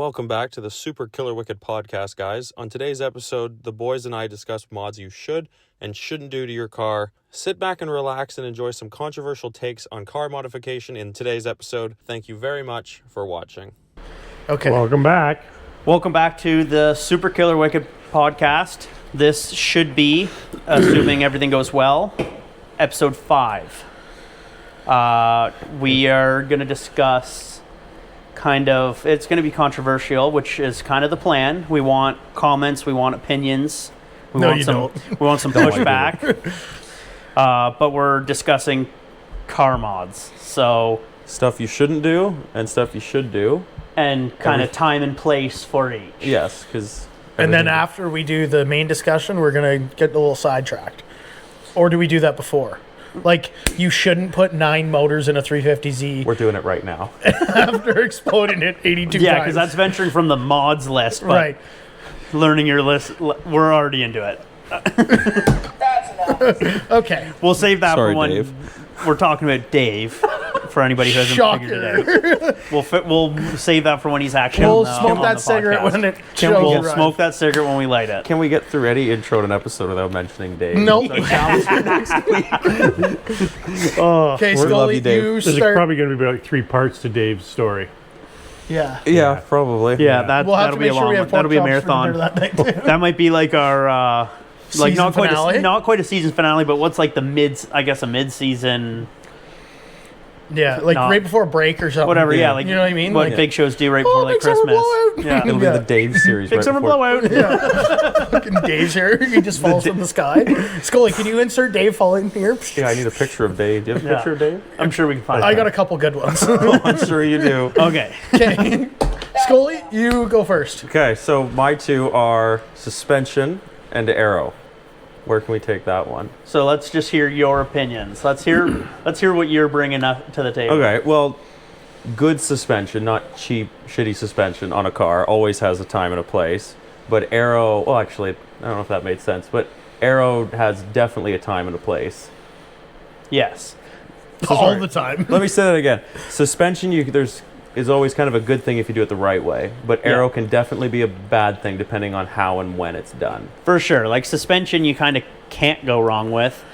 welcome back to the Super Killer Wicked podcast, guys. On today's episode, the boys and I discuss mods you should and shouldn't do to your car. Sit back and relax and enjoy some controversial takes on car modification in today's episode. Thank you very much for watching. Okay. Welcome back. Welcome back to the Super Killer Wicked podcast. This should be, assuming everything goes well, episode 5. We are going to discuss it's going to be controversial, which is kind of the plan. We want comments, we want opinions. We want some pushback. But we're discussing car mods. So Stuff you shouldn't do and stuff you should do. And kind of time and place for each. Yes, because... And then after we do the main discussion, we're going to get a little sidetracked. Or do we do that before? Like, you shouldn't put 9 motors in a 350Z. We're doing it right now. After exploding it 82 times. Yeah, because that's venturing from the mods list. But right. Learning your list, we're already into it. Okay. We'll save that Sorry, for when Dave. we're talking about Dave. For anybody who hasn't figured it out, we'll save that for when he's actually. We'll on smoke the that cigarette podcast. when it We'll shows. smoke that cigarette when we light it. Can we get through any intro to an episode without mentioning Dave? Nope. Okay, We love you, Scully, Dave. you There's start. probably going to be like 3 parts to Dave's story. Yeah. Yeah, probably. Yeah, We'll have that'll to be make a sure long we one. have That'll be a pork chops for marathon. dinner that night, too. That might be like our like Season finale? not quite a season finale, but what's like the a mid-season. Yeah, like Not- right before break or something. Whatever, yeah, like you know what I mean? What Like, big shows do right before like big summer Christmas. blowout. Yeah, It'll be Yeah. the Dave series big right summer before. blowout. fucking Dave's here. He just falls from the sky. Scully, can you insert Dave falling here? Yeah, I need a picture of Dave. Do you have a Yeah. picture of Dave? I'm sure we can find. I it. got a couple good ones. I'm sure you do. Okay. Okay. Scully, you go first. Okay, so my 2 are suspension and aero. Where can we take that one? So let's just hear your opinions. Let's hear what you're bringing up to the table. Okay, well, good suspension, not cheap, shitty suspension on a car, always has a time and a place. But aero, well, actually, I don't know if that made sense, but aero has definitely a time and a place. Yes. All the time. Let me say that again. Suspension, is always kind of a good thing if you do it the right way, but aero can definitely be a bad thing depending on how and when it's done. For sure. Like suspension you kind of can't go wrong with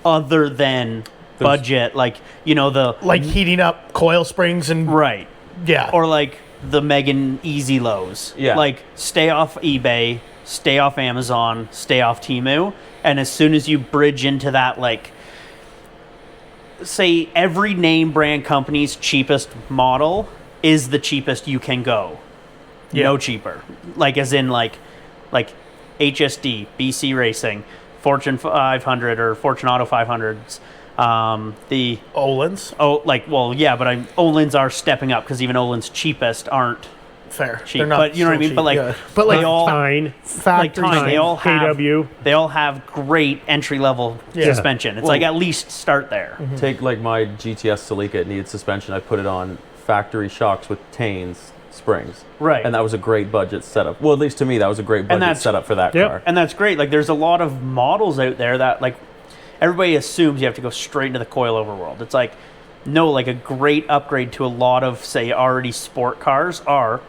other than budget. Like, Like heating up coil springs and right. yeah. Or like the Megan Easy Lows. Yeah. Like stay off eBay, stay off Amazon, stay off Temu. And as soon as you bridge into that, like, say every name brand company's cheapest model is the cheapest you can go. Yeah. No cheaper. Like as in like HSD, BC Racing, Fortune 500 or Fortune Auto 500s. The Olin's. but Olin's are stepping up because even Olin's cheapest aren't Fair. cheap. They're not But you know what I mean? cheap, But like, yeah. But like they all Tyne, factory like Tyne, they all have KW. they all have great entry level Yeah. suspension. It's like at least start there. Take like my GTS Celica, it needed suspension. I put it on factory shocks with Taines springs. Right. And that was a great budget setup. Well, at least to me, that was a great budget that's- setup for that Yep. car. And that's great. Like there's a lot of models out there that like everybody assumes you have to go straight into the coilover world. It's like no, like a great upgrade to a lot of say already sport cars are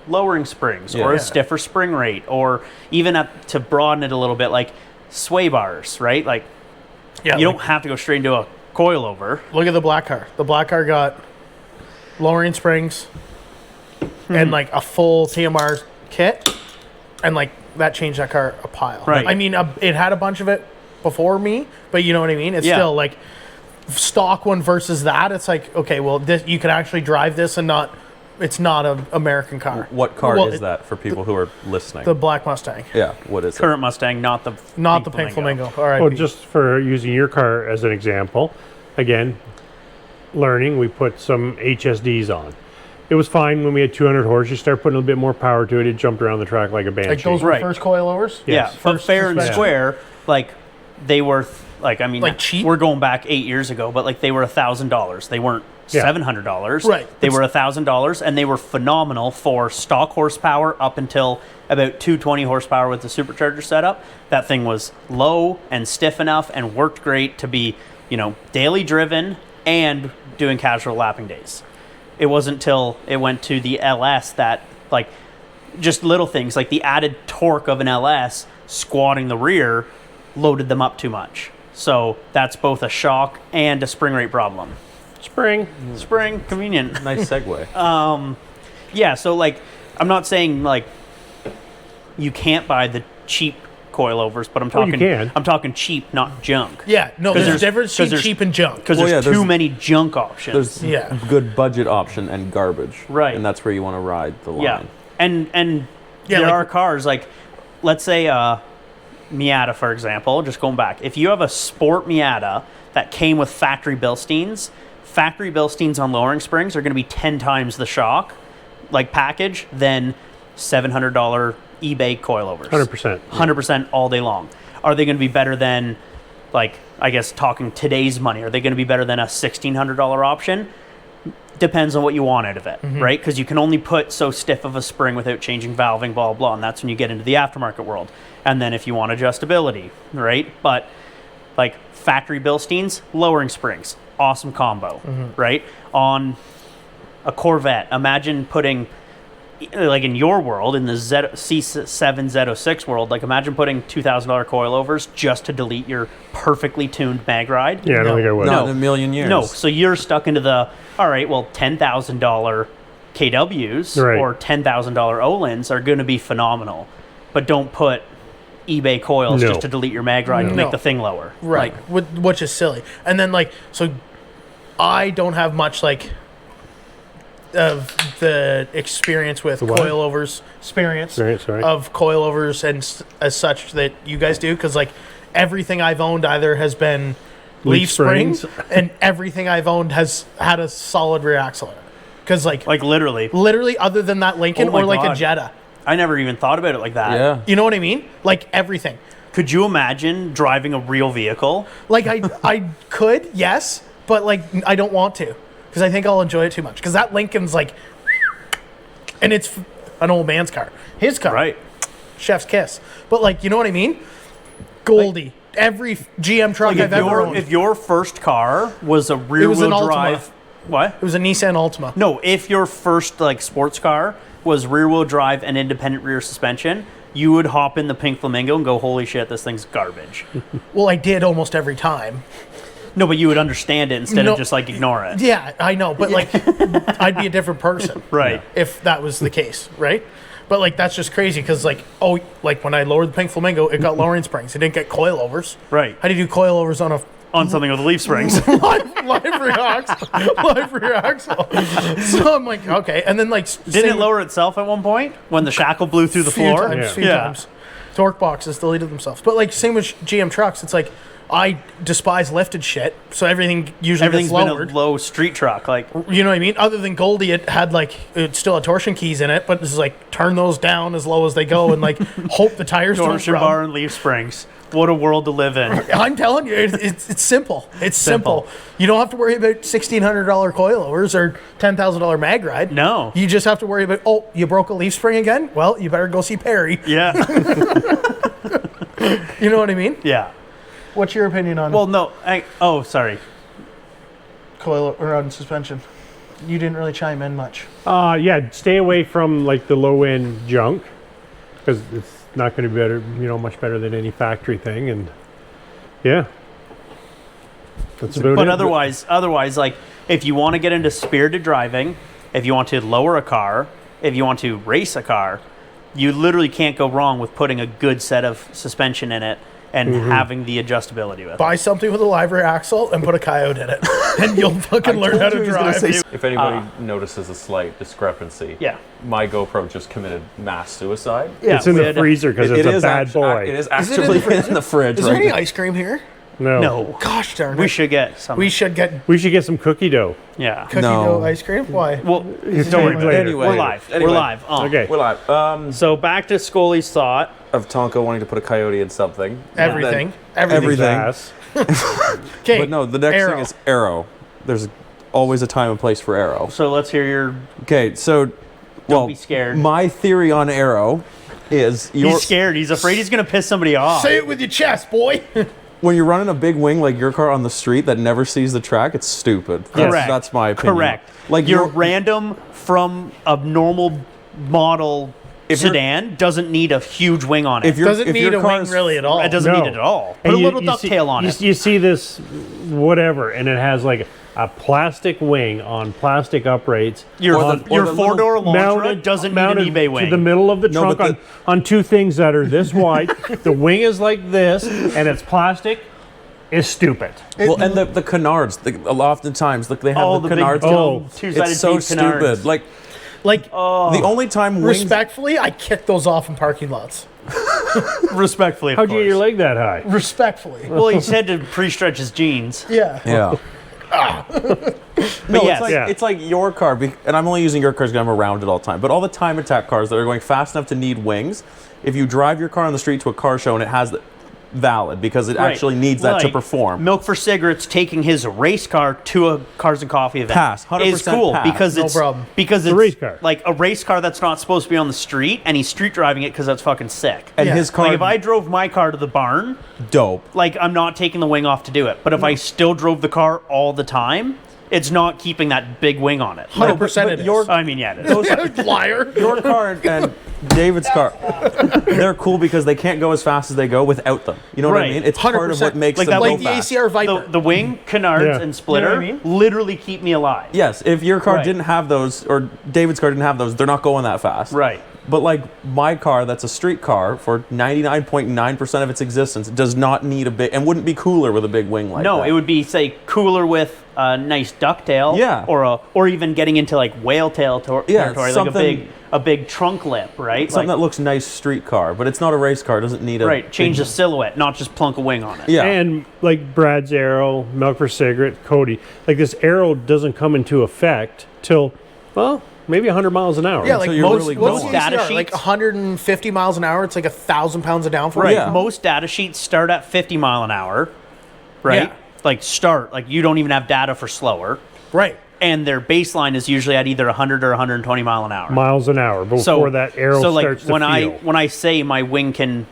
lowering springs or Yeah. a stiffer spring rate or even to broaden it a little bit like sway bars, right? Like yeah, you like, don't have to go straight into a coilover. look at the black car. The black car got lowering springs and like a full TMR kit, and like that changed that car a pile. Right. I mean, it had a bunch of it before me, but you know what I mean. It's Yeah. still like stock one versus that. It's like okay, well, this you can actually drive this and not. It's not an American car. What car Well, is that for people who are listening? The black Mustang, Yeah, what is it? Current Mustang, not the Pink Flamingo. All right. Well, just for using your car as an example, again, learning, we put some HSDs on. It was fine when we had 200 horse. You start putting a little bit more power to it. It jumped around the track like a banshee. like those were Right. first coilovers. Yeah, Yes. but First fair and suspension. square, like they were like I mean, Like cheap? We're going back 8 years ago, but like they were $1,000. They weren't Yeah. $700. Right. They were $1,000, and they were phenomenal for stock horsepower up until about 220 horsepower with the supercharger setup. That thing was low and stiff enough and worked great to be, daily driven and doing casual lapping days. It wasn't till it went to the LS that like just little things like the added torque of an LS squatting the rear loaded them up too much. So that's both a shock and a spring rate problem. Spring. Convenient. Nice segue. Yeah, so like I'm not saying like you can't buy the cheap coilovers, but I'm talking you can. I'm talking cheap, not junk. Yeah, no, 'Cause there's there's- difference 'cause between there's- cheap and junk. Because Well, there's yeah, too there's- many junk options. There's Yeah. good budget option and garbage. Right. And that's where you want to ride the line. Yeah, and Yeah, there like- are cars like, let's say Miata, for example. Just going back, if you have a sport Miata that came with factory Bilsteins on lowering springs are going to be 10 times the shock, like package, than $700 eBay coilovers. 100%. 100% all day long. Are they going to be better than, like, I guess talking today's money? Are they going to be better than a $1,600 option? Depends on what you want out of it, right? Because you can only put so stiff of a spring without changing valving, blah, blah, and that's when you get into the aftermarket world. And then if you want adjustability, right? But like factory Bilsteins, lowering springs, awesome combo, right? On a Corvette, imagine putting, like in your world, in the C7 Z06 world, like imagine putting $2,000 coilovers just to delete your perfectly tuned mag ride. Yeah, I don't think I would. Not in a million years. No, so you're stuck into the, all right, well, $10,000 KWs Right. or $10,000 Olins are going to be phenomenal, but don't put eBay coils No. just to delete your mag ride and No. make the thing lower. Right, which is silly. And then like, so I don't have much like of the experience with what? coilovers, experience Sorry. of coilovers and as such that you guys do, because like everything I've owned either has been leaf springs, and everything I've owned has had a solid rear axle in it. Because like literally, other than that Lincoln Oh my or like God. a Jetta, I never even thought about it like that. Yeah. you know what I mean? Like everything. Could you imagine driving a real vehicle? Like I could, yes, but like I don't want to because I think I'll enjoy it too much. Because that Lincoln's like, and it's an old man's car, his car, Right. chef's kiss. But like, you know what I mean? Goldie, every GM truck Like I've ever owned. if your first car was a rear was an wheel Altima. drive. What? It was a Nissan Altima. No, if your first like sports car was rear wheel drive and independent rear suspension, you would hop in the Pink Flamingo and go, holy shit, this thing's garbage. Well, I did almost every time. No, but you would understand it instead No. of just like ignore it. Yeah, I know, but like I'd be a different person, Right. if that was the case, right? But like that's just crazy because like like when I lowered the Pink Flamingo, it got lowering springs. It didn't get coilovers. Right. How do you do coilovers on a On something with leaf springs. live rear axle? So I'm like, okay, and then like Didn't it lower itself at one point when the shackle blew through the floor? Few Yeah. times. Torque boxes deleted themselves, but like same with GM trucks. It's like I despise lifted shit, so everything usually Everything's gets been lowered. a low street truck. Like, You know what I mean? Other than Goldie, it had like it still had torsion keys in it, but it's like turn those down as low as they go and like hope the tires don't torsion rub. bar and leaf springs. What a world to live in. I'm telling you, it's simple. It's simple. Simple. You don't have to worry about $1,600 coilovers or $10,000 mag ride. No. You just have to worry about, oh, you broke a leaf spring again? Well, you better go see Perry. Yeah. You know what I mean? Yeah. What's your opinion on Well, no. Sorry. coil or on suspension? You didn't really chime in much. Yeah, stay away from like the low end junk because it's not going to be better, much better than any factory thing. And yeah, that's about it. But otherwise, like if you want to get into spirited driving, if you want to lower a car, if you want to race a car, you literally can't go wrong with putting a good set of suspension in it and having the adjustability with it. Buy something with a live rear axle and put a coyote in it, and you'll fucking learn how to drive. If anybody notices a slight discrepancy, Yeah. my GoPro just committed mass suicide. Yeah, It's in we the had- freezer because it's a bad boy. It is actively in the fridge Is there right any now. ice cream here? No. Gosh darn it. We should get some. We should get We should get some cookie dough. Yeah. cookie No. dough ice cream. Why? Well, Don't worry, later. Anyway. we're live. Anyway. We're live. Okay. We're live. So back to Scully's thought. Of Tonka wanting to put a coyote in something. Everything. Then- Everything. Everything. Ass. Okay. But no, the next Arrow. thing is arrow. There's always a time and place for arrow. So let's hear your. Okay, so well, be scared. My theory on arrow is He's scared. He's afraid he's going to piss somebody off. Say it with your chest, boy. when you're running a big wing like your car on the street that never sees the track, it's stupid. Correct. That's my opinion. Correct. Like you're random from a normal model sedan doesn't need a huge wing on it. Doesn't need a wing really at all. It doesn't need it at all. Put a little ducktail on it. You see this, whatever, and it has like a plastic wing on plastic uprates. Your four-door Elantra doesn't need an eBay wing. To the middle of the trunk on two things that are this wide. The wing is like this, and it's plastic. Is stupid. Well, and the canards, oftentimes, they have the canards. Two-sided it's so deep canards. stupid. Like, the only time respectfully, I kick those off in parking lots. Respectfully, of How'd you course. get your leg that high? Respectfully. Well, he said to pre-stretch his jeans. Yeah. Yeah. But yes. It's like your car, and I'm only using your cars because I'm around it all the time, but all the time attack cars that are going fast enough to need wings, if you drive your car on the street to a car show and it has valid because it actually needs that to perform. Milk for Cigarettes taking his race car to a Cars and Coffee event Pass, 100% is cool pass. because No it's problem. because it's a race car. like a race car that's not supposed to be on the street, and he's street driving it because that's fucking sick. And Yeah. his car, Like if I drove my car to the barn, dope. like I'm not taking the wing off to do it. But if I still drove the car all the time, it's not keeping that big wing on it. 100% but it is. your- I mean, yeah, it is. Liar. Your car and David's car, they're cool because they can't go as fast as they go without them. You know what I Right. mean? It's part of 100%. what makes Like them that- go Like the fast. ACR Viper. The wing, canards, Yeah. and splitter You know what I mean? literally keep me alive. Yes, if your car Right. didn't have those, or David's car didn't have those, they're not going that fast. Right. But like my car, that's a street car, for 99.9% of its existence, does not need a big, and wouldn't be cooler with a big wing like that. No, it would be, say, cooler with a nice ducktail. Yeah. Or even getting into like whale tail territory, like a big trunk lip, right? Something Like, that looks nice street car, but it's not a race car. It doesn't need a right. Change big- the silhouette, not just plunk a wing on it. Yeah. And like Brad's arrow, Milk for Cigarette, Cody, like this arrow doesn't come into effect till, well, maybe 100 miles an hour. Yeah, like So you're most, really what's going. the Data ACR? Like sheets? 150 miles an hour. It's like 1,000 pounds of downforce. Right. Yeah. Most data sheets start at 50 mile an hour, right? Yeah. Like start, like you don't even have data for slower. Right. And their baseline is usually at either 100 or 120 mile an hour. Miles an hour before that arrow so like starts to when feel. when I say my wing can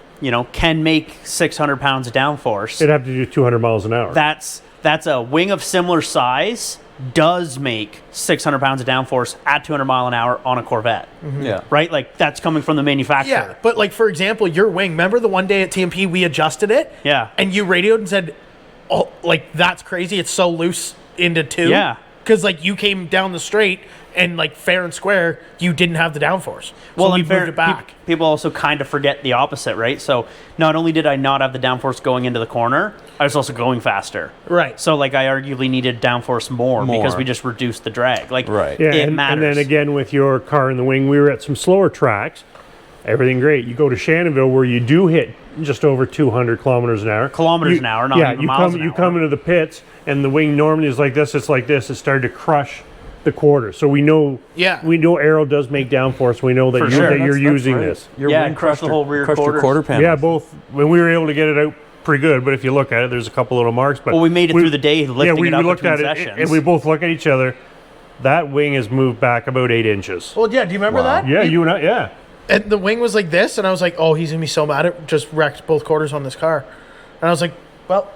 make 600 pounds of downforce, It'd have to do 200 miles an hour. that's a wing of similar size does make 600 pounds of downforce at 200 mile an hour on a Corvette, Yeah. right? Like that's coming from the manufacturer. Yeah, but like for example, your wing. Remember the one day at TMP we adjusted it? Yeah. And you radioed and said, "Oh, like that's crazy. It's so loose into two." Yeah. Because like you came down the straight and like fair and square, you didn't have the downforce. So we and moved it back. People also kind of forget the opposite, right? So not only did I not have the downforce going into the corner, I was also going faster. Right. So like I arguably needed downforce more because More. we just reduced the drag. Like Right. Yeah, it and matters. then again with your car in the wing, we were at some slower tracks. Everything great. You go to Shannonville where you do hit just over 200 kilometers an hour. Kilometers an hour, not even miles an you hour. come into the pits, and the wing normally is like this. It's like this. It started to crush the quarter. So we know. Yeah. We know Aero does make downforce. We know that, For you, sure. that you're That's using right. this. Your Yeah, wing it crushed the whole rear crushed your quarters. quarter panel. Yeah, both. When we were able to get it out pretty good, but if you look at it, there's a couple little marks. But Well, we made it through the day lifting we it up looked between at sessions. it, and we both look at each other. That wing has moved back about 8 inches. Well, yeah. Do you remember Wow. that? Yeah, you and I. Yeah. And the wing was like this, and I was like, "Oh, he's gonna be so mad at just wrecked both quarters on this car." And I was like, "Well,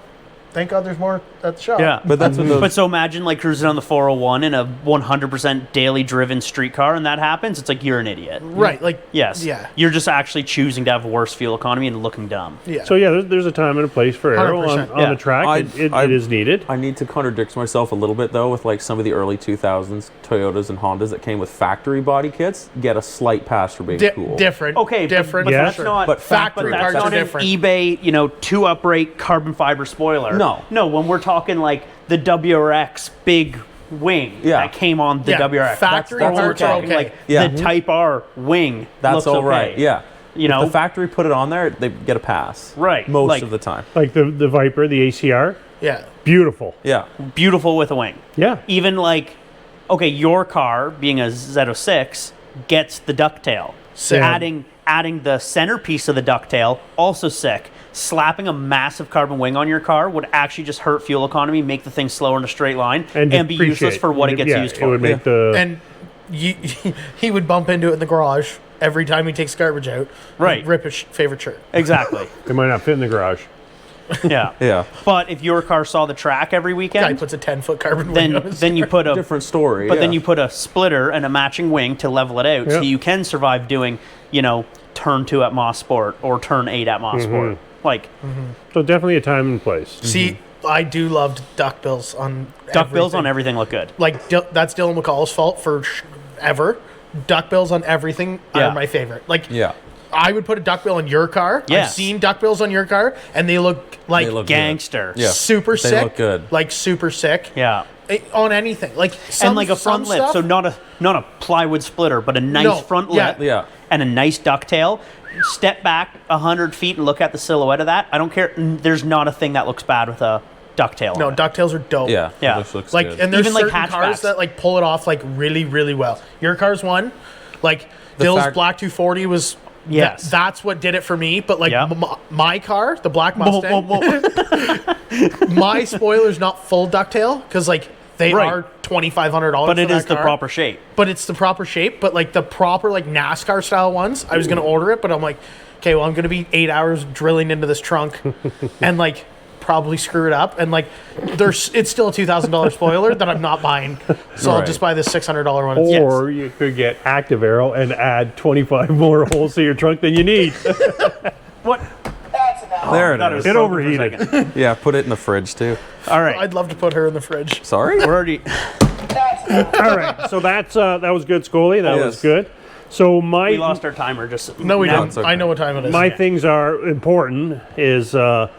thank God there's more at the shop." Yeah, But that's when those- But so imagine like cruising on the 401 in a 100% daily driven street car, and that happens. It's like you're an idiot. Right. Like. Yes. Yeah. You're just actually choosing to have worse fuel economy and looking dumb. Yeah. So yeah, there's a time and a place for Aero on 100%, yeah. the track. It is needed. I need to contradict myself a little bit though with like some of the early 2000s Toyotas and Hondas that came with factory body kits get a slight pass for being cool. Different. Okay, Different. but Yeah. that's for sure. not. But factory But parts that's are not an different. eBay, two upright carbon fiber spoiler. No. When we're talking like the WRX big wing Yeah. that came on the Yeah, WRX. factory that's what we're parts are talking. okay. Like Yeah. the Type R wing. That's looks all okay. right. Yeah. You If know? the factory put it on there, they get a pass. Right, Most like- of the time. Like the Viper, the ACR, Yeah. beautiful. Yeah. Beautiful with a wing. Yeah. Even like, okay, your car being a Z06 gets the ducktail. Sick. Adding the centerpiece of the ducktail, also sick. Slapping a massive carbon wing on your car would actually just hurt fuel economy, make the thing slower in a straight line, and be depreciate. useless for what it gets used It for. would make the And he would bump into it in the garage every time he takes garbage out. Right. And rip his favorite shirt. Exactly. it might not fit in the garage. Yeah. Yeah. But if your car saw the track every Guy weekend, puts a 10-foot carbon wing on his then you put a Different story. But then yeah. you put a splitter and a matching wing to level it out, so Yeah. you can survive doing turn 2 at Motorsport or turn 8 at Motorsport. Like, So definitely a time and place. See, I do love duckbills on duckbills on everything look good. Like, that's Dylan McCall's fault for ever. Duckbills on everything Yeah. are my favorite. Like, Yeah. I would put a duckbill on your car. Yes. I've seen duckbills on your car, and they look like They look Gangster. Yeah. super They sick. look good. Like, super sick. Yeah. On anything. Like, And like a front lip, stuff, so not a plywood splitter, but a nice No, front yeah. lip Yeah. and a nice ducktail. Step back 100 feet and look at the silhouette of that. I don't care. There's not a thing that looks bad with a ducktail. No, on it. ducktails are dope. Yeah. Yeah. Looks Like, good. and there's Even, like, certain cars hatchbacks. that like pull it off like really, really well. Your car's one. Like, The Dill's fact- Black 240 was. Yes. That's what did it for me. But like Yep. my car, the Black Whoa, Mustang, whoa, whoa. my spoiler's not full ducktail because like they Right. are $2,500. But it for is that the car. proper shape. But it's the proper shape. But like the proper like NASCAR style ones, I was gonna order it, but I'm like, okay, well I'm gonna be 8 hours drilling into this trunk, and like probably screw it up, and like it's still a $2,000 spoiler that I'm not buying, so I'll Right. just buy this $600 one. Or you could get Angevaare and add 25 more holes to your trunk than you need. What? There Thought it is. It broken for a overheated. second. Yeah, put it in the fridge too. All right. I'd love to put her in the fridge. Sorry? We're already. All right, so that was good, Scully. That was Yes. good. So my We lost our timer. Just No, we now. don't. it's okay. I know what time it is. my things are important is if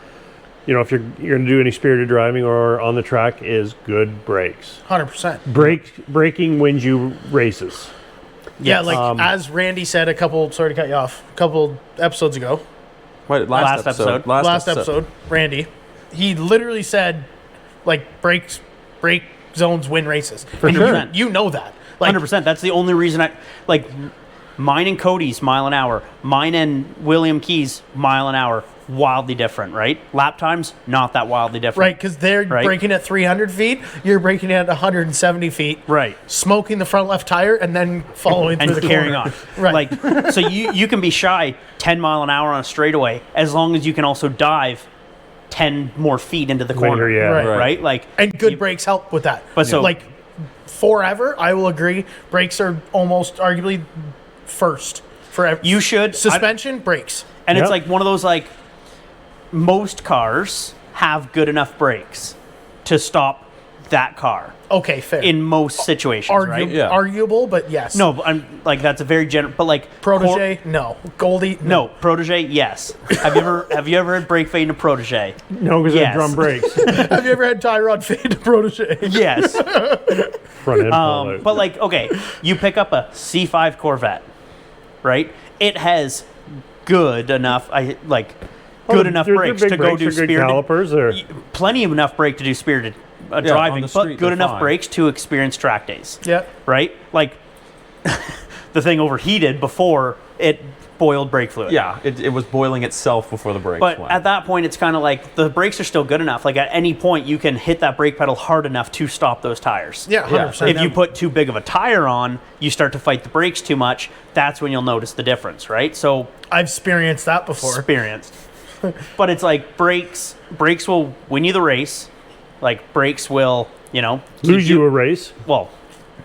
you're going to do any spirited driving or on the track is good brakes. 100%. Braking wins you races. Yeah, like as Randy said sorry to cut you off, a couple episodes ago, Wait, Last episode. last episode, Randy, he literally said, like, brake zones win races. For And sure. You know that. Like, 100%. That's the only reason I like mine and Cody's mile an hour. Mine and William Key's mile an hour. Wildly different, right? Lap times, not that wildly different. right, because they're Right. braking at 300 feet, you're braking at 170 feet, Right. smoking the front left tire, and then following And through the carrying corner. on. Right. Like, so you can be shy 10 mile an hour on a straightaway as long as you can also dive 10 more feet into the corner. yeah. Right. Right? Like, And good you- brakes help with that. But so- like, forever, I will agree, brakes are almost arguably first for You should. suspension, brakes. And Yep. it's like one of those, like, most cars have good enough brakes to stop that car Okay, fair. in most situations, right? Yeah. Arguable, but yes. No, but I'm like that's a very general. But like Protege, no. Goldie, no protege, yes. Have you ever had brake fade in a protege? No, because Yes. they're drum brakes. Have you ever had tie rod fade to protege? Yes. Front end fall out. But like, okay, you pick up a C5 Corvette, right? It has good enough. Good enough They're brakes big to go brakes, do they're good spirited. calipers. Or Plenty of enough brake to do spirited on driving, the but street, good they're enough fine. brakes to experience track days. Yeah. Right? Like the thing overheated before it boiled brake fluid. Yeah, it was boiling itself before the brakes But went. at that point, it's kind of like the brakes are still good enough. Like at any point, you can hit that brake pedal hard enough to stop those tires. Yeah, 100%. If you put too big of a tire on, you start to fight the brakes too much. That's when you'll notice the difference, right? So I've experienced that before. experienced. But it's like brakes will win you the race. Like brakes will, keep lose you a race. well,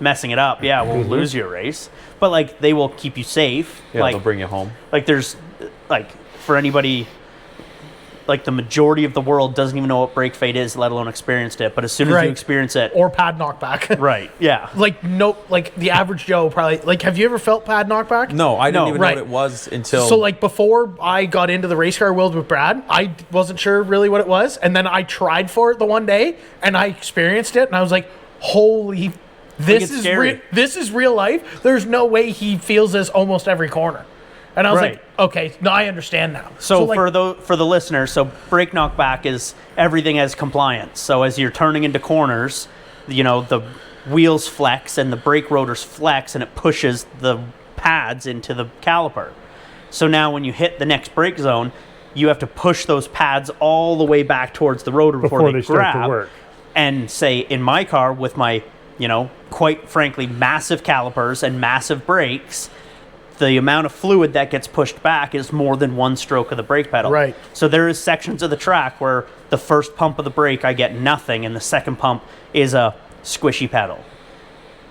messing it up, yeah, will lose you a race. But like they will keep you safe. yeah, like they'll bring you home. like there's like for anybody like the majority of the world doesn't even know what brake fade is, let alone experienced it. But as soon as Right. you experience it, Or pad knockback. right, yeah, Like, no, like the average Joe probably, like, have you ever felt pad knockback? No, I didn't No, even right. know what it was until. So, like, before I got into the race car world with Brad, I wasn't sure really what it was. And then I tried for it the one day and I experienced it. And I was like, holy, this it's is scary. this is real life. There's no way he feels this almost every corner. And I was Right. like, okay, no, I understand now. So like, for the listeners, so brake knockback is everything as compliance. So as you're turning into corners, the wheels flex and the brake rotors flex, and it pushes the pads into the caliper. So now when you hit the next brake zone, you have to push those pads all the way back towards the rotor before they start grab. to work. And say in my car with my, quite frankly, massive calipers and massive brakes, the amount of fluid that gets pushed back is more than one stroke of the brake pedal. Right. So there is sections of the track where the first pump of the brake I get nothing, and the second pump is a squishy pedal.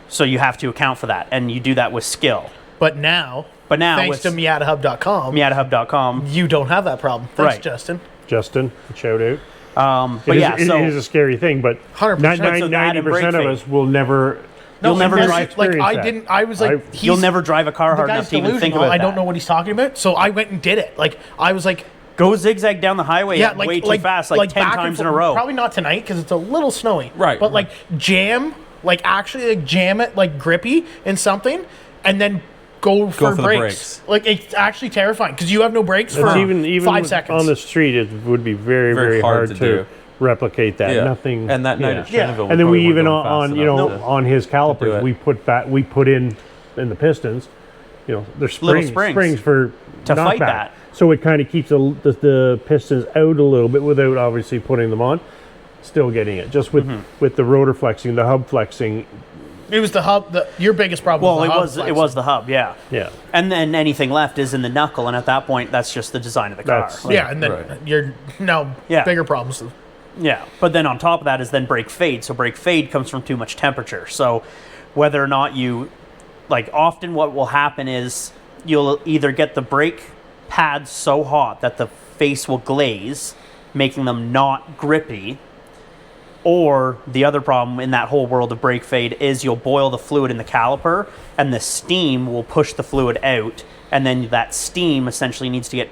So you have to account for that, and you do that with skill. but now, But now Thanks to with MiataHub.com, MiataHub.com, you don't have that problem. Thanks, Right. Justin. Justin, shout out. but It is- yeah, it so is a scary thing, but 100%. So that and brake 90% of fade. us will never. You'll and never that's drive- like experience I that. didn't. I was like, I- you'll he's- never drive a car the hard guy's enough to even think delusional. about I don't that. know what he's talking about. So I went and did it. Like I was like, Go zigzag down the highway yeah, like way too fast, like 10 back and times in a forth. row. Probably not tonight because it's a little snowy. Right. But like jam, like actually like jam it like grippy in something, and then go for the brakes. brakes. Like it's actually terrifying because you have no brakes for It's even 5 seconds. on the street. It would be very, very hard to do. replicate that. Yeah. Nothing. And that night yeah. at Shenandoah, And then probably we weren't even going fast on enough to- on his do calipers it. we put in the pistons. There's Little springs for to fight knockback. that. So it kind of keeps the pistons out a little bit without obviously putting them on. Still getting it just with the rotor flexing, the hub flexing. It was the hub. Your biggest problem. Well, was the hub it was the hub, yeah. Yeah. And then anything left is in the knuckle, and at that point, that's just the design of the car. That's- Yeah, and then Right. you're now Yeah. bigger problems. Yeah, but then on top of that is then brake fade. So brake fade comes from too much temperature. So whether or not you, like often what will happen is you'll either get the brake pads so hot that the face will glaze, making them not grippy, or the other problem in that whole world of brake fade is you'll boil the fluid in the caliper and the steam will push the fluid out, and then that steam essentially needs to get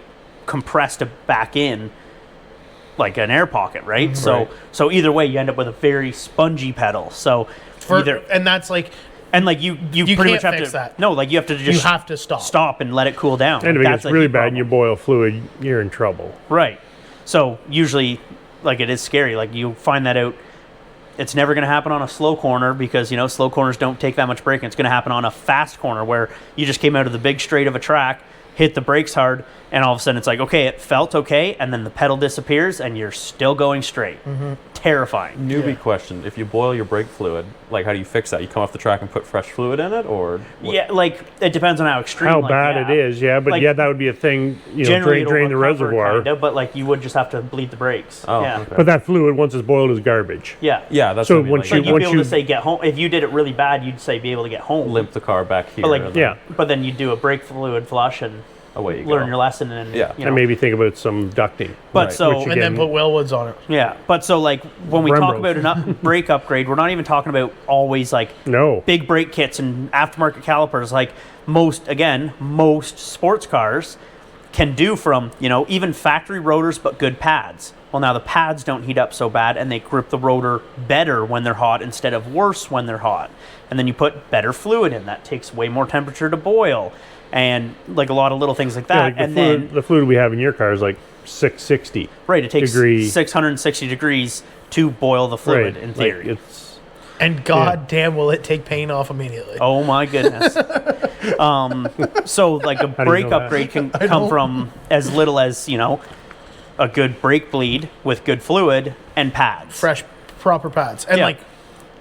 compressed back in like an air pocket, right? So either way, you end up with a very spongy pedal. So And that's like and like you pretty can't much have fix to that. no, like you have to just you have to stop. stop and let it cool down. And if it That's gets a really heat bad and you problem. boil fluid, you're in trouble. Right. So usually, like it is scary. Like you find that out. It's never going to happen on a slow corner because slow corners don't take that much braking. It's going to happen on a fast corner where you just came out of the big straight of a track, hit the brakes hard, and all of a sudden it's like, okay, it felt okay, and then the pedal disappears and you're still going straight. Terrifying. Newbie question: if you boil your brake fluid, like how do you fix that? You come off the track and put fresh fluid in it, or what? Yeah, like it depends on how extreme. How like, bad yeah. it is, yeah, but Like, yeah, that would be a thing. Generally, Drain the reservoir. kinda, but like you would just have to bleed the brakes. Oh, yeah. okay. But that fluid, once it's boiled, is garbage. Yeah. Yeah, that's So what I mean, once like, Like you'd once be able you- to say get home. If you did it really bad, you'd say be able to get home. limp the car back here. But like, and then Yeah. But then you do a brake fluid flush and away you learn go. your lesson and Yeah. you know. And maybe think about some ducting. But Right. so Which and then again- put Wellwoods on it. yeah, but so like when we talk Brembo. about an brake upgrade, we're not even talking about always like No. big brake kits and aftermarket calipers. Like most sports cars can do from even factory rotors, but good pads. Well, now the pads don't heat up so bad, and they grip the rotor better when they're hot instead of worse when they're hot. And then you put better fluid in that takes way more temperature to boil, and like a lot of little things like Yeah, that. like And the fluid we have in your car is like 660. right, it takes degree- 660 degrees to boil the fluid Right. in Like, theory. it's And god damn, will it take paint off immediately? Oh my goodness. So like a do you brake know that? upgrade can come from as little as, a good brake bleed with good fluid and pads. Fresh, proper pads, and Yeah. like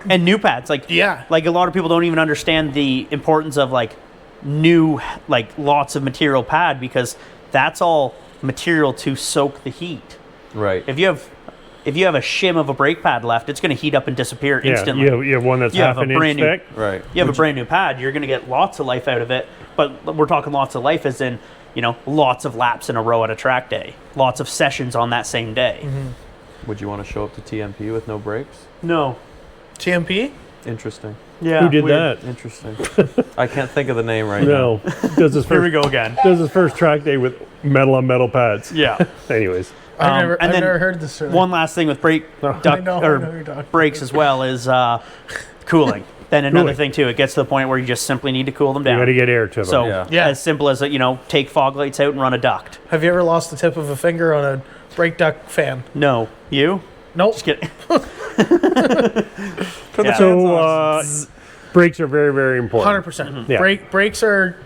And new pads. Like Yeah. Like a lot of people don't even understand the importance of like new like lots of material pad because that's all material to soak the heat. Right. If you have a shim of a brake pad left, it's going to heat up and disappear yeah. instantly. You have one that's You have half a an inch brand new- thick. Right. You have a brand new pad, you're going to get lots of life out of it. But we're talking lots of life as in, lots of laps in a row at a track day, lots of sessions on that same day. Would you want to show up to TMP with no brakes? No. TMP. Interesting. Yeah. Who did weird. that? Interesting. I can't think of the name right No. Does his Here we first go again. does his first track day with metal on metal pads. Yeah. Anyways. I've and then never heard this. Story. One last thing with brake I duct know or you're talking brakes as well is cooling. Then another Cooling. thing too, it gets to the point where you just simply need to cool them You got to down. get air to them. So Yeah. Yeah. as simple as take fog lights out and run a duct. Have you ever lost the tip of a finger on a brake duct fan? No, you? Nope. Just kidding. Yeah. So brakes are very, very important. 100%. Yeah. Brakes are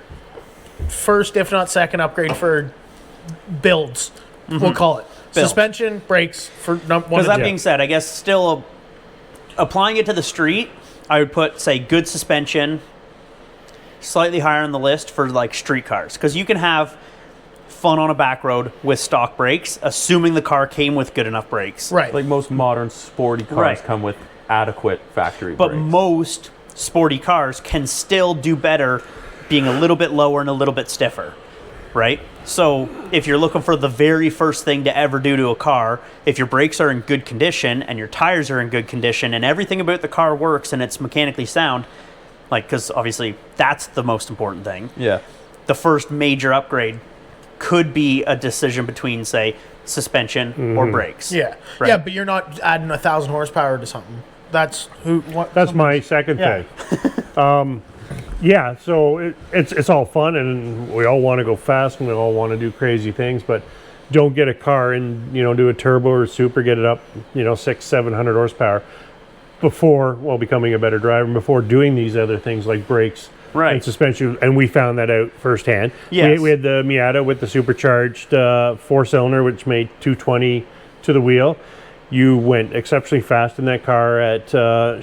first, if not second, upgrade for builds. We'll call it Build. suspension, brakes for one. Because that and being said, I guess still applying it to the street, I would put say good suspension, slightly higher on the list for like street cars because you can have fun on a back road with stock brakes, assuming the car came with good enough brakes. right. Like most modern sporty cars Right. come with adequate factory But brakes. most sporty cars can still do better being a little bit lower and a little bit stiffer, right? So if you're looking for the very first thing to ever do to a car, if your brakes are in good condition and your tires are in good condition and everything about the car works and it's mechanically sound, like, because obviously that's the most important thing. Yeah. The first major upgrade could be a decision between, say, suspension or brakes. Yeah. Right. Yeah, but you're not adding 1,000 horsepower to something. That's That's my second Yeah. thing. Yeah, so it's all fun, and we all want to go fast, and we all want to do crazy things, but don't get a car and do a turbo or super, get it up 600-700 horsepower before becoming a better driver, before doing these other things like brakes and suspension. And we found that out firsthand. Yes. We had the Miata with the supercharged 4-cylinder, which made 220 to the wheel. You went exceptionally fast in that car at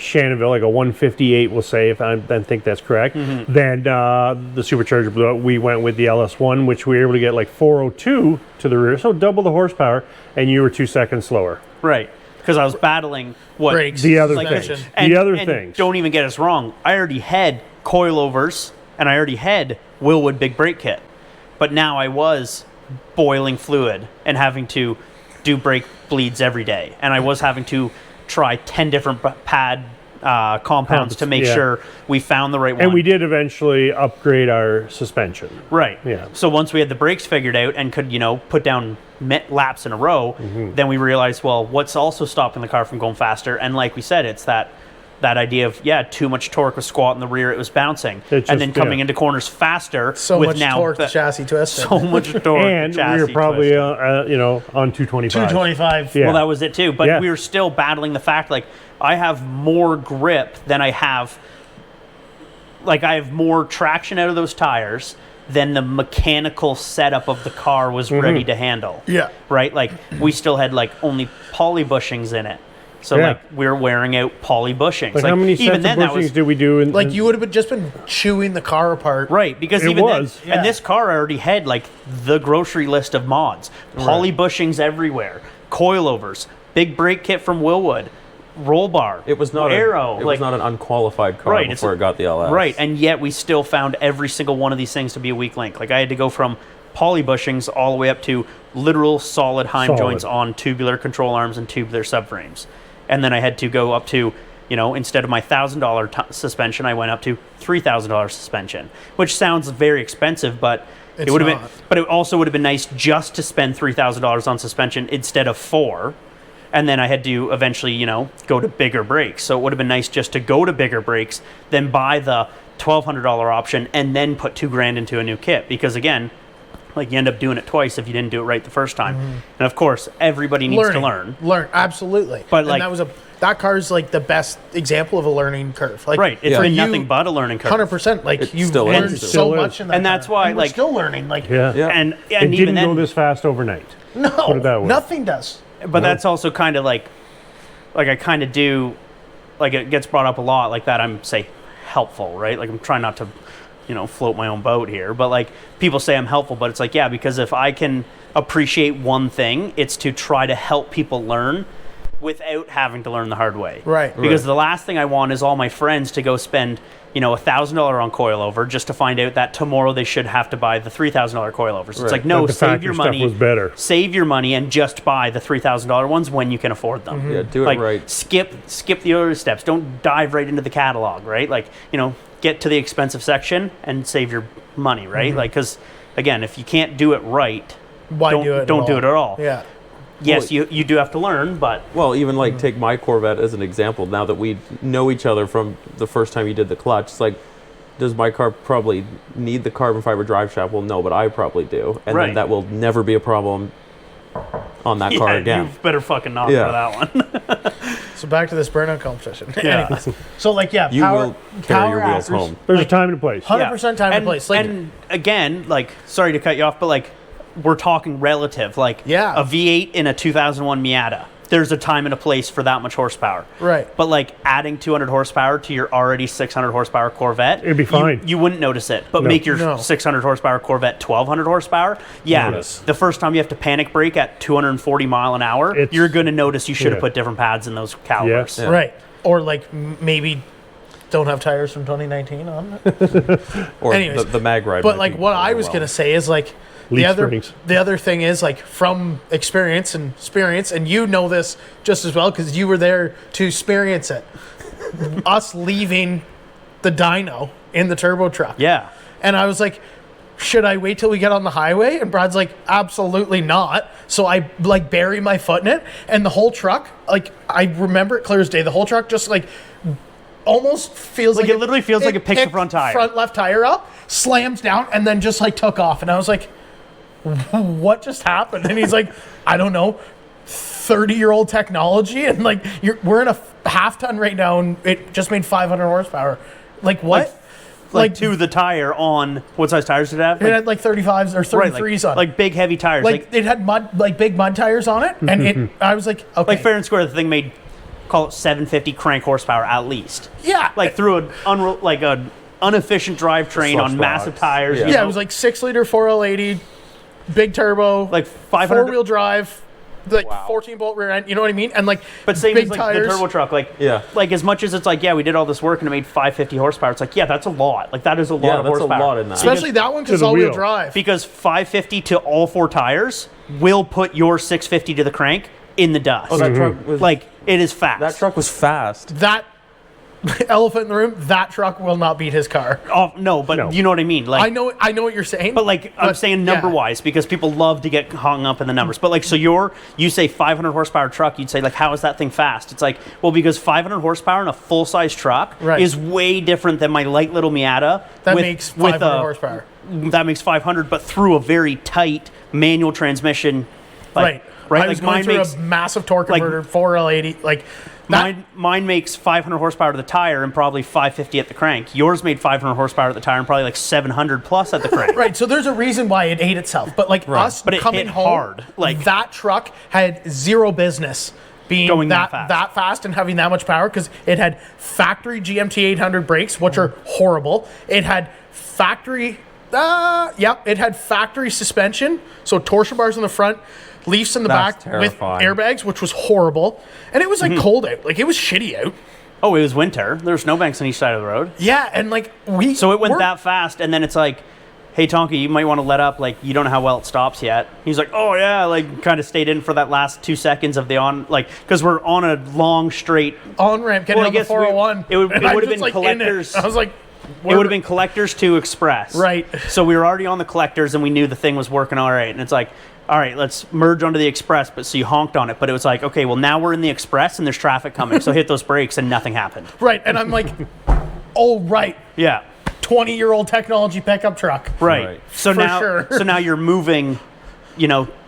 Shannonville, like a 158, we'll say, if I think that's correct. Then the supercharger blew up. We went with the LS1, which we were able to get like 402 to the rear, so double the horsepower, and you were 2 seconds slower. Right. Because I was battling brakes. The other suspension. things. And don't even get us wrong. I already had coilovers, and I already had Willwood big brake kit. But now I was boiling fluid and having to do brake bleeds every day, and I was having to try 10 different pad compounds to make sure we found the right one. And we did eventually upgrade our suspension. Right. Yeah. So once we had the brakes figured out and could put down laps in a row, then we realized, well, what's also stopping the car from going faster? And like we said, it's that idea of too much torque was squat in the rear, it was bouncing, and then coming into corners faster. So with much now torque, the chassis twisted. so much torque, And we chassis were probably twisted. on 225. 225. Yeah. Well, that was it too. But Yeah. we were still battling the fact, like, I have more grip than I have more traction out of those tires than the mechanical setup of the car was ready to handle. Yeah. Right? Like, we still had only poly bushings in it. So Yeah. we were wearing out poly bushings. Like, how many even sets then of that was bushings did we do? You would have just been chewing the car apart. right, because It even was. then, and this car already had the grocery list of mods, poly bushings everywhere, coilovers, big brake kit from Willwood, roll bar. It was not Arrow. It was not an unqualified car before it got the LS. Right, and yet we still found every single one of these things to be a weak link. Like, I had to go from poly bushings all the way up to literal solid Heim joints on tubular control arms and tubular subframes. And then I had to go up to, instead of my $1,000 suspension, I went up to $3,000 suspension, which sounds very expensive, but it would have been. But it also would have been nice just to spend $3,000 on suspension instead of $4,000. And then I had to eventually, go to bigger brakes. So it would have been nice just to go to bigger brakes, then buy the $1,200 option, and then put $2,000 into a new kit. Because again, you end up doing it twice if you didn't do it right the first time. And of course, everybody needs to learn. Absolutely. But that car's the best example of a learning curve. Right. It's been nothing but a learning curve. 100%. You've still learned is. so much in that. And that's car. why, And we're still learning. Yeah. And It even didn't then, go this fast overnight. No, Put it that way. nothing does. but that's also kind of I kind of do, it gets brought up a lot that I'm, say, helpful, right? I'm trying not to, float my own boat here, but people say I'm helpful, but it's because if I can appreciate one thing, it's to try to help people learn without having to learn the hard way. Right. Because the last thing I want is all my friends to go spend, $1,000 on coilover just to find out that tomorrow they should have to buy the $3,000 coilovers. It's no, But the save factory your stuff money. was better. Save your money and just buy the $3,000 ones when you can afford them. Yeah, do it right. Skip the other steps. Don't dive right into the catalog, right? Get to the expensive section and save your money, right? Because again, if you can't do it right, Why don't do it? don't do it at all. Yeah. Yes, you do have to learn, but Well, even take my Corvette as an example. Now that we know each other from the first time you did the clutch, it's does my car probably need the carbon fiber drive shaft? Well, no, but I probably do, and then that will never be a problem on that car again. You better fucking knock for that one. So back to this burnout competition. Yeah. Anyways, so You will carry your wheels home. There's a time and a place. 100% time and place. And again, sorry to cut you off, but we're talking relative. A V8 in a 2001 Miata. There's a time and a place for that much horsepower. Right. But adding 200 horsepower to your already 600 horsepower Corvette, it'd be fine. You wouldn't notice it. But make your 600 horsepower Corvette 1200 horsepower. Yeah. Notice. The first time you have to panic brake at 240 mile an hour, you're going to notice you should have put different pads in those calipers. Right. Or maybe don't have tires from 2019 on it. Or Anyways, the mag ride. But like what I was gonna say is like the other thing is like from experience, and you know this just as well because you were there to experience it. Us leaving the dyno in the turbo truck. Yeah. And I was like, should I wait till we get on the highway? And Brad's like, absolutely not. So I like bury my foot in it, and the whole truck, like I remember it clear as day. The whole truck just like almost feels like it literally feels like it picks the front tire. Front left tire up, slams down, and then just like took off. And I was like, what just happened? And he's like, I don't know, 30-year-old technology, and like we're in a half ton right now, and it just made 500 horsepower. Like what? Like to the tire on what size tires did it have? It had like 35s or 33s on it. Like big heavy tires. Like it had big mud tires on it, and I was like, okay. Like fair and square, the thing made, call it 750 crank horsepower at least. Yeah. Like through an inefficient drivetrain on massive tires. Yeah, it was like 6-liter 4L80, big turbo, like 500 4-wheel drive, like 14-bolt rear end. You know what I mean? And like, but same big as like tires. the turbo truck. Like, like as much as it's like, yeah, we did all this work and it made 550 horsepower. It's like, yeah, that's a lot. Like that is a lot of horsepower. That's a lot in that. Especially that one because all-wheel drive. Because 550 to all 4 tires will put your 650 to the crank in the dust. Oh, that truck was like it is fast. That truck was fast. That elephant in the room. That truck will not beat his car. Oh no, but you know what I mean. Like I know what you're saying. But like I'm saying number wise because people love to get hung up in the numbers. But like so you say 500 horsepower truck, you'd say like how is that thing fast? It's like well because 500 horsepower in a full size truck is way different than my light little Miata that makes 500 horsepower. That makes 500, but through a very tight manual transmission. Right. I was like going through a massive torque converter, 4L80, like. Mine makes 500 horsepower to the tire and probably 550 at the crank. Yours made 500 horsepower at the tire and probably like 700 plus at the crank. Right, so there's a reason why it ate itself. But like us but coming home, hard. Like that truck had zero business being going that fast and having that much power because it had factory GMT 800 brakes, which are horrible. It had factory, it had factory suspension, so torsion bars in the front. Leafs in the back with airbags, which was horrible. And it was like cold out. Like it was shitty out. Oh, it was winter. There were snowbanks on each side of the road. Yeah, and like So it went that fast, and then it's like, hey, Tonka, you might want to let up. Like, you don't know how well it stops yet. He's like, oh, yeah. Like, kind of stayed in for that last 2 seconds of the because we're on a long, straight on-ramp getting on the 401. It would have been like collectors. I was like, it would have been collectors to express. Right. So we were already on the collectors, and we knew the thing was working all right. And it's like, all right, let's merge onto the express. But so you honked on it, but it was like, okay, well now we're in the express and there's traffic coming, so hit those brakes, and nothing happened. Right, and I'm like, oh right, yeah, 20-year-old technology pickup truck. Right. So now you're moving,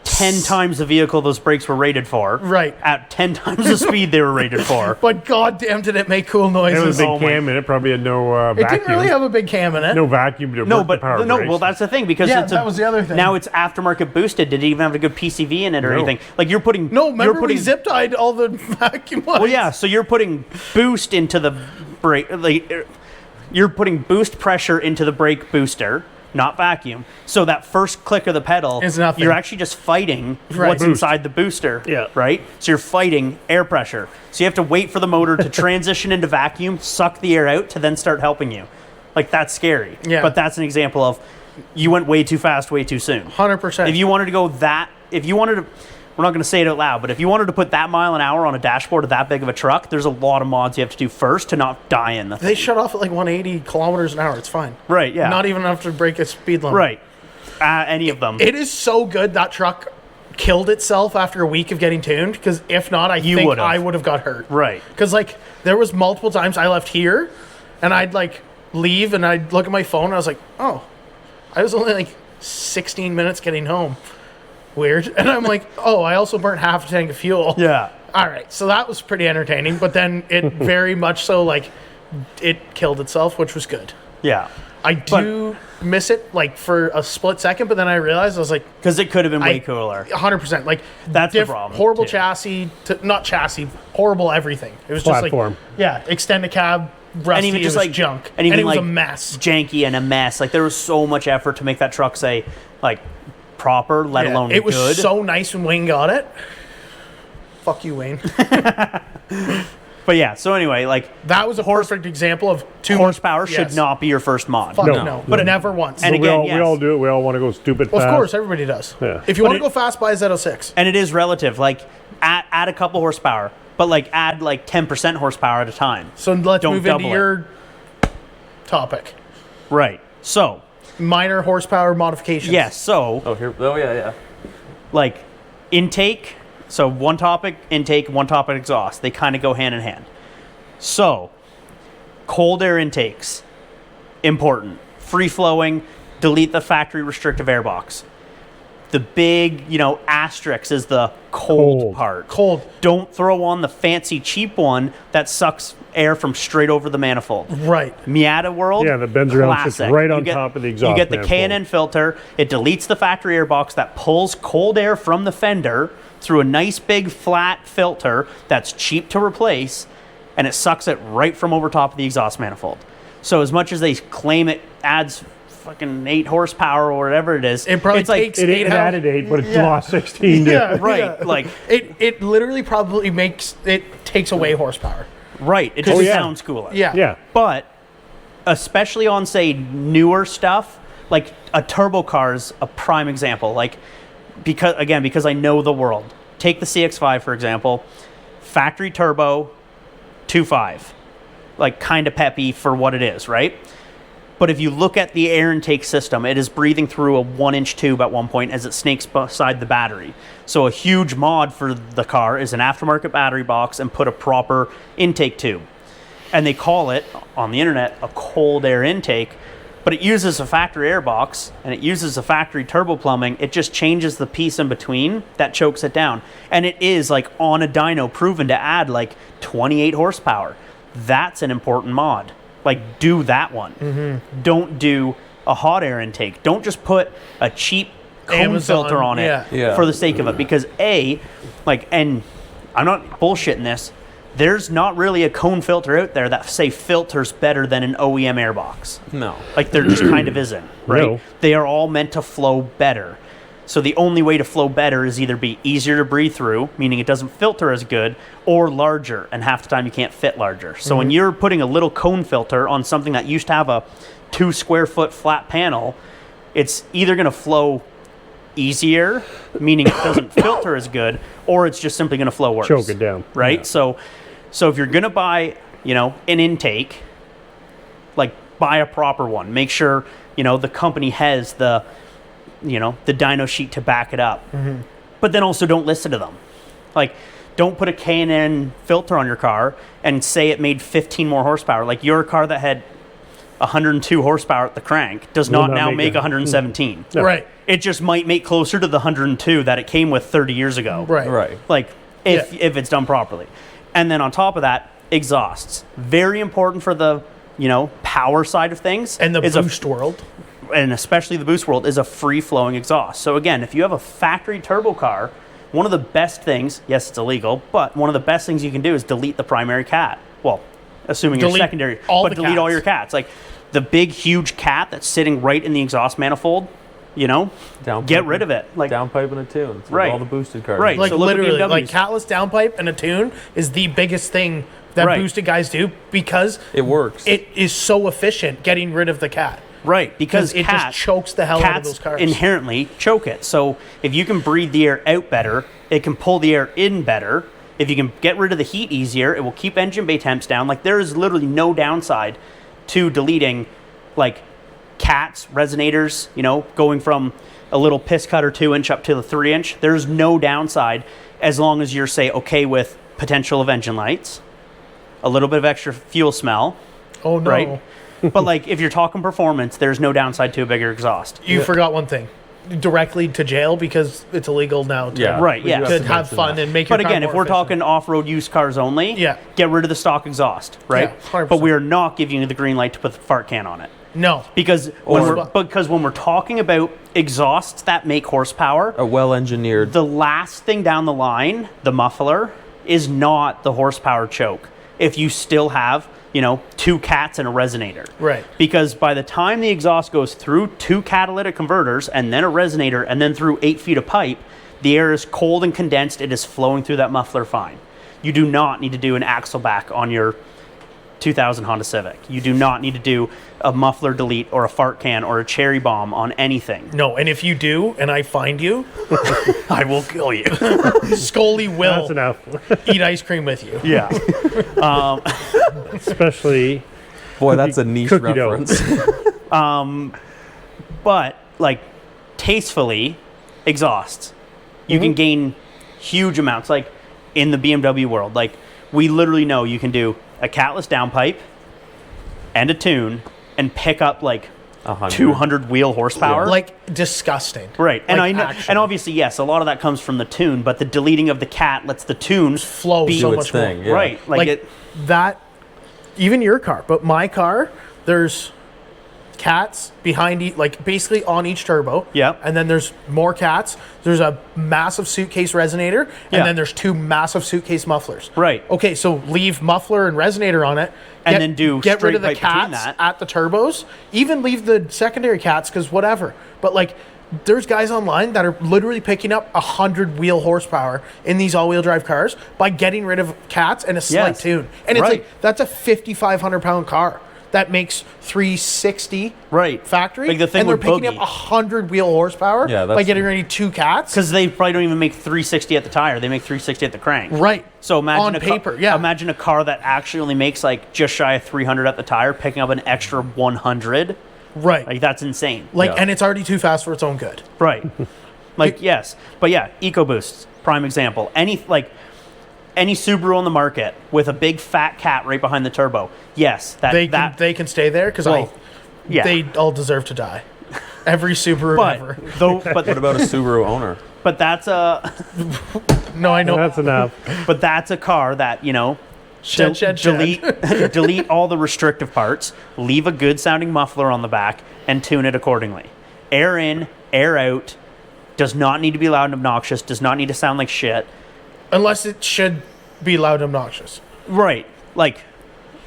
10 times the vehicle those brakes were rated for. Right. At 10 times the speed they were rated for. But goddamn, did it make cool noises? It was a big cam in it. Probably had no vacuum. It didn't really have a big cam in it. No vacuum to work the power brakes. Well, that's the thing because that was the other thing. Now it's aftermarket boosted. Did it even have a good PCV in it or anything? Like you're putting we zip tied all the vacuum lines. Well, yeah. So you're putting boost into the brake. You're putting boost pressure into the brake booster. Not vacuum. So that first click of the pedal is nothing. You're actually just fighting what's inside the booster. Yeah. Right? So you're fighting air pressure. So you have to wait for the motor to transition into vacuum, suck the air out to then start helping you. Like that's scary. Yeah. But that's an example of you went way too fast, way too soon. 100%. If you wanted to go we're not going to say it out loud, but if you wanted to put that mile an hour on a dashboard of that big of a truck, there's a lot of mods you have to do first to not die in the thing. They shut off at like 180 kilometers an hour. It's fine. Right, yeah. Not even enough to break a speed limit. Right. Any of them. It is so good that truck killed itself after a week of getting tuned, because if not, I think I would have got hurt. Right. Because like there was multiple times I left here and I'd like leave and I'd look at my phone and I was like, oh, I was only like 16 minutes getting home. Weird. And I'm like, oh, I also burnt half a tank of fuel. Yeah. All right. So that was pretty entertaining, but then it very much so like it killed itself, which was good. Yeah. I do miss it like for a split second, but then I realized I was like, because it could have been way cooler. 100%. Like that's the problem. Horrible chassis, not chassis, horrible everything. It was platform. Just like extended cab, rusty, and even just it was like junk, and even it was like a mess, janky and a mess. Like there was so much effort to make that truck say like proper, let alone it was good. So nice when Wayne got it. Fuck you, Wayne. But yeah, so anyway, like that was a perfect example of two horsepower should not be your first mod. Fuck no. But never once. And again, we all do it. We all want to go stupid fast. Of course, everybody does. Yeah. If you want to go fast, buy a Z06. And it is relative. Like add a couple horsepower, but like add like 10% horsepower at a time. So let's move into your topic. Right. So minor horsepower modifications. Yes. So yeah. Like intake. So one topic intake, one topic exhaust. They kind of go hand in hand. So cold air intakes, important. Free flowing, delete the factory restrictive air box. The big, asterisk is the cold part. Cold. Don't throw on the fancy cheap one that sucks air from straight over the manifold. Right. Miata world. Yeah, that bends around, sits right on top of the exhaust. You get the manifold. K&N filter. It deletes the factory air box that pulls cold air from the fender through a nice big flat filter that's cheap to replace, and it sucks it right from over top of the exhaust manifold. So as much as they claim it adds fucking 8 horsepower or whatever it is, it probably takes it added 8, but it's lost 16. Yeah, right. Yeah. Like it literally probably takes away horsepower. Right. It just sounds cooler. Yeah. But especially on say newer stuff, like a turbo car is a prime example. Like because I know the world. Take the CX-5 for example, factory turbo, 2.5, like kind of peppy for what it is, right? But if you look at the air intake system, it is breathing through a 1-inch tube at one point as it snakes beside the battery. So a huge mod for the car is an aftermarket battery box and put a proper intake tube. And they call it, on the internet, a cold air intake, but it uses a factory air box and it uses a factory turbo plumbing. It just changes the piece in between that chokes it down. And it is like on a dyno proven to add like 28 horsepower. That's an important mod. Like do that one. Mm-hmm. Don't do a hot air intake. Don't just put a cheap cone filter on it for the sake of it. Because and I'm not bullshitting this, there's not really a cone filter out there that say filters better than an OEM airbox. No. Like there just kind of isn't, right? No. They are all meant to flow better. So the only way to flow better is either be easier to breathe through, meaning it doesn't filter as good, or larger, and half the time you can't fit larger. So when you're putting a little cone filter on something that used to have a 2 square foot flat panel, it's either going to flow easier, meaning it doesn't filter as good, or it's just simply going to flow worse. Choke it down. Right? Yeah. So if you're going to buy, an intake, like buy a proper one. Make sure, the company has the dyno sheet to back it up. Mm-hmm. But then also don't listen to them. Like, don't put a K&N filter on your car and say it made 15 more horsepower. Like, your car that had 102 horsepower at the crank does not now make 117. No. Right. It just might make closer to the 102 that it came with 30 years ago. Right. Like, if it's done properly. And then on top of that, exhausts. Very important for the, power side of things. And the boost world. And especially the boost world, is a free-flowing exhaust. So again, if you have a factory turbo car, one of the best things, yes, it's illegal, but one of the best things you can do is delete the primary cat. Well, assuming you're secondary, delete all your cats. Like the big, huge cat that's sitting right in the exhaust manifold, get rid of it. Like downpipe and a tune. Right. All the boosted cars. Right. Like so literally, like catless downpipe and a tune is the biggest thing that boosted guys do because it works. It is so efficient getting rid of the cat. Right, because it just chokes the hell out of those cars. Inherently choke it. So if you can breathe the air out better, it can pull the air in better. If you can get rid of the heat easier, it will keep engine bay temps down. Like there is literally no downside to deleting like cats, resonators, going from a little piss cutter 2-inch up to the 3-inch. There's no downside as long as you're okay with potential of engine lights, a little bit of extra fuel smell. Oh no. Right? But like if you're talking performance, there's no downside to a bigger exhaust. You forgot one thing. Directly to jail because it's illegal now to, right, yeah. to have fun and make your But car again, more if we're efficient. talking off-road used cars only, get rid of the stock exhaust, right? Yeah, 100%. But we are not giving you the green light to put the fart can on it. No. Because when we're talking about exhausts that make horsepower, a well-engineered, the last thing down the line, the muffler, is not the horsepower choke. If you still have 2 cats and a resonator. Right. Because by the time the exhaust goes through 2 catalytic converters and then a resonator and then through 8 feet of pipe, the air is cold and condensed. It is flowing through that muffler fine. You do not need to do an axle back on your 2000 Honda Civic. You do not need to do a muffler delete or a fart can or a cherry bomb on anything. No, and if you do, and I find you, I will kill you. Scully will That's enough. eat ice cream with you. Yeah. Especially Boy, that's a niche cookie dough. reference. But like tastefully, exhausts. You can gain huge amounts. Like in the BMW world, like we literally know you can do a catless downpipe and a tune and pick up like 200 wheel horsepower. Like, disgusting. Right. And Like, I know, actually. and obviously, yes, a lot of that comes from the tune, but the deleting of the cat lets the tune Flow be so Do much its thing, more. yeah. right. Like, Like, it, that, even your car, but my car, there's cats behind like basically on each turbo. Yep. And then there's more cats. There's a massive suitcase resonator, and Yeah. then there's 2 massive suitcase mufflers. Right. Okay, so leave muffler and resonator on it, And then do get rid of the straight pipe between cats that. at the turbos. Even leave the secondary cats because whatever. But like, there's guys online that are literally picking up 100 wheel horsepower in these all-wheel drive cars by getting rid of cats and a slight Yes. tune. And it's Right. like, that's a 5,500 pound car that makes 360 Right. factory. Like the thing and they're with picking Boogie. up 100 wheel horsepower Yeah, by that's- getting rid of 2 cats. because they probably don't even make 360 at the tire; they make 360 at the crank. Right. So imagine On a paper, yeah. Imagine a car that actually only makes like just shy of 300 at the tire, picking up an extra 100. Right. Like that's insane. Like, Yeah. and it's already too fast for its own good. Right. Like yes, but yeah, EcoBoost, prime example. Any Subaru on the market with a big fat cat right behind the turbo. Yes, They can stay there because Well, yeah. they all deserve to die. Every Subaru ever. What about a Subaru owner? but that's a No, I know. That's enough. but that's a car that, Shed. delete delete all the restrictive parts, leave a good sounding muffler on the back, and tune it accordingly. Air in, air out, does not need to be loud and obnoxious, does not need to sound like shit. Unless it should be loud and obnoxious. Right. Like,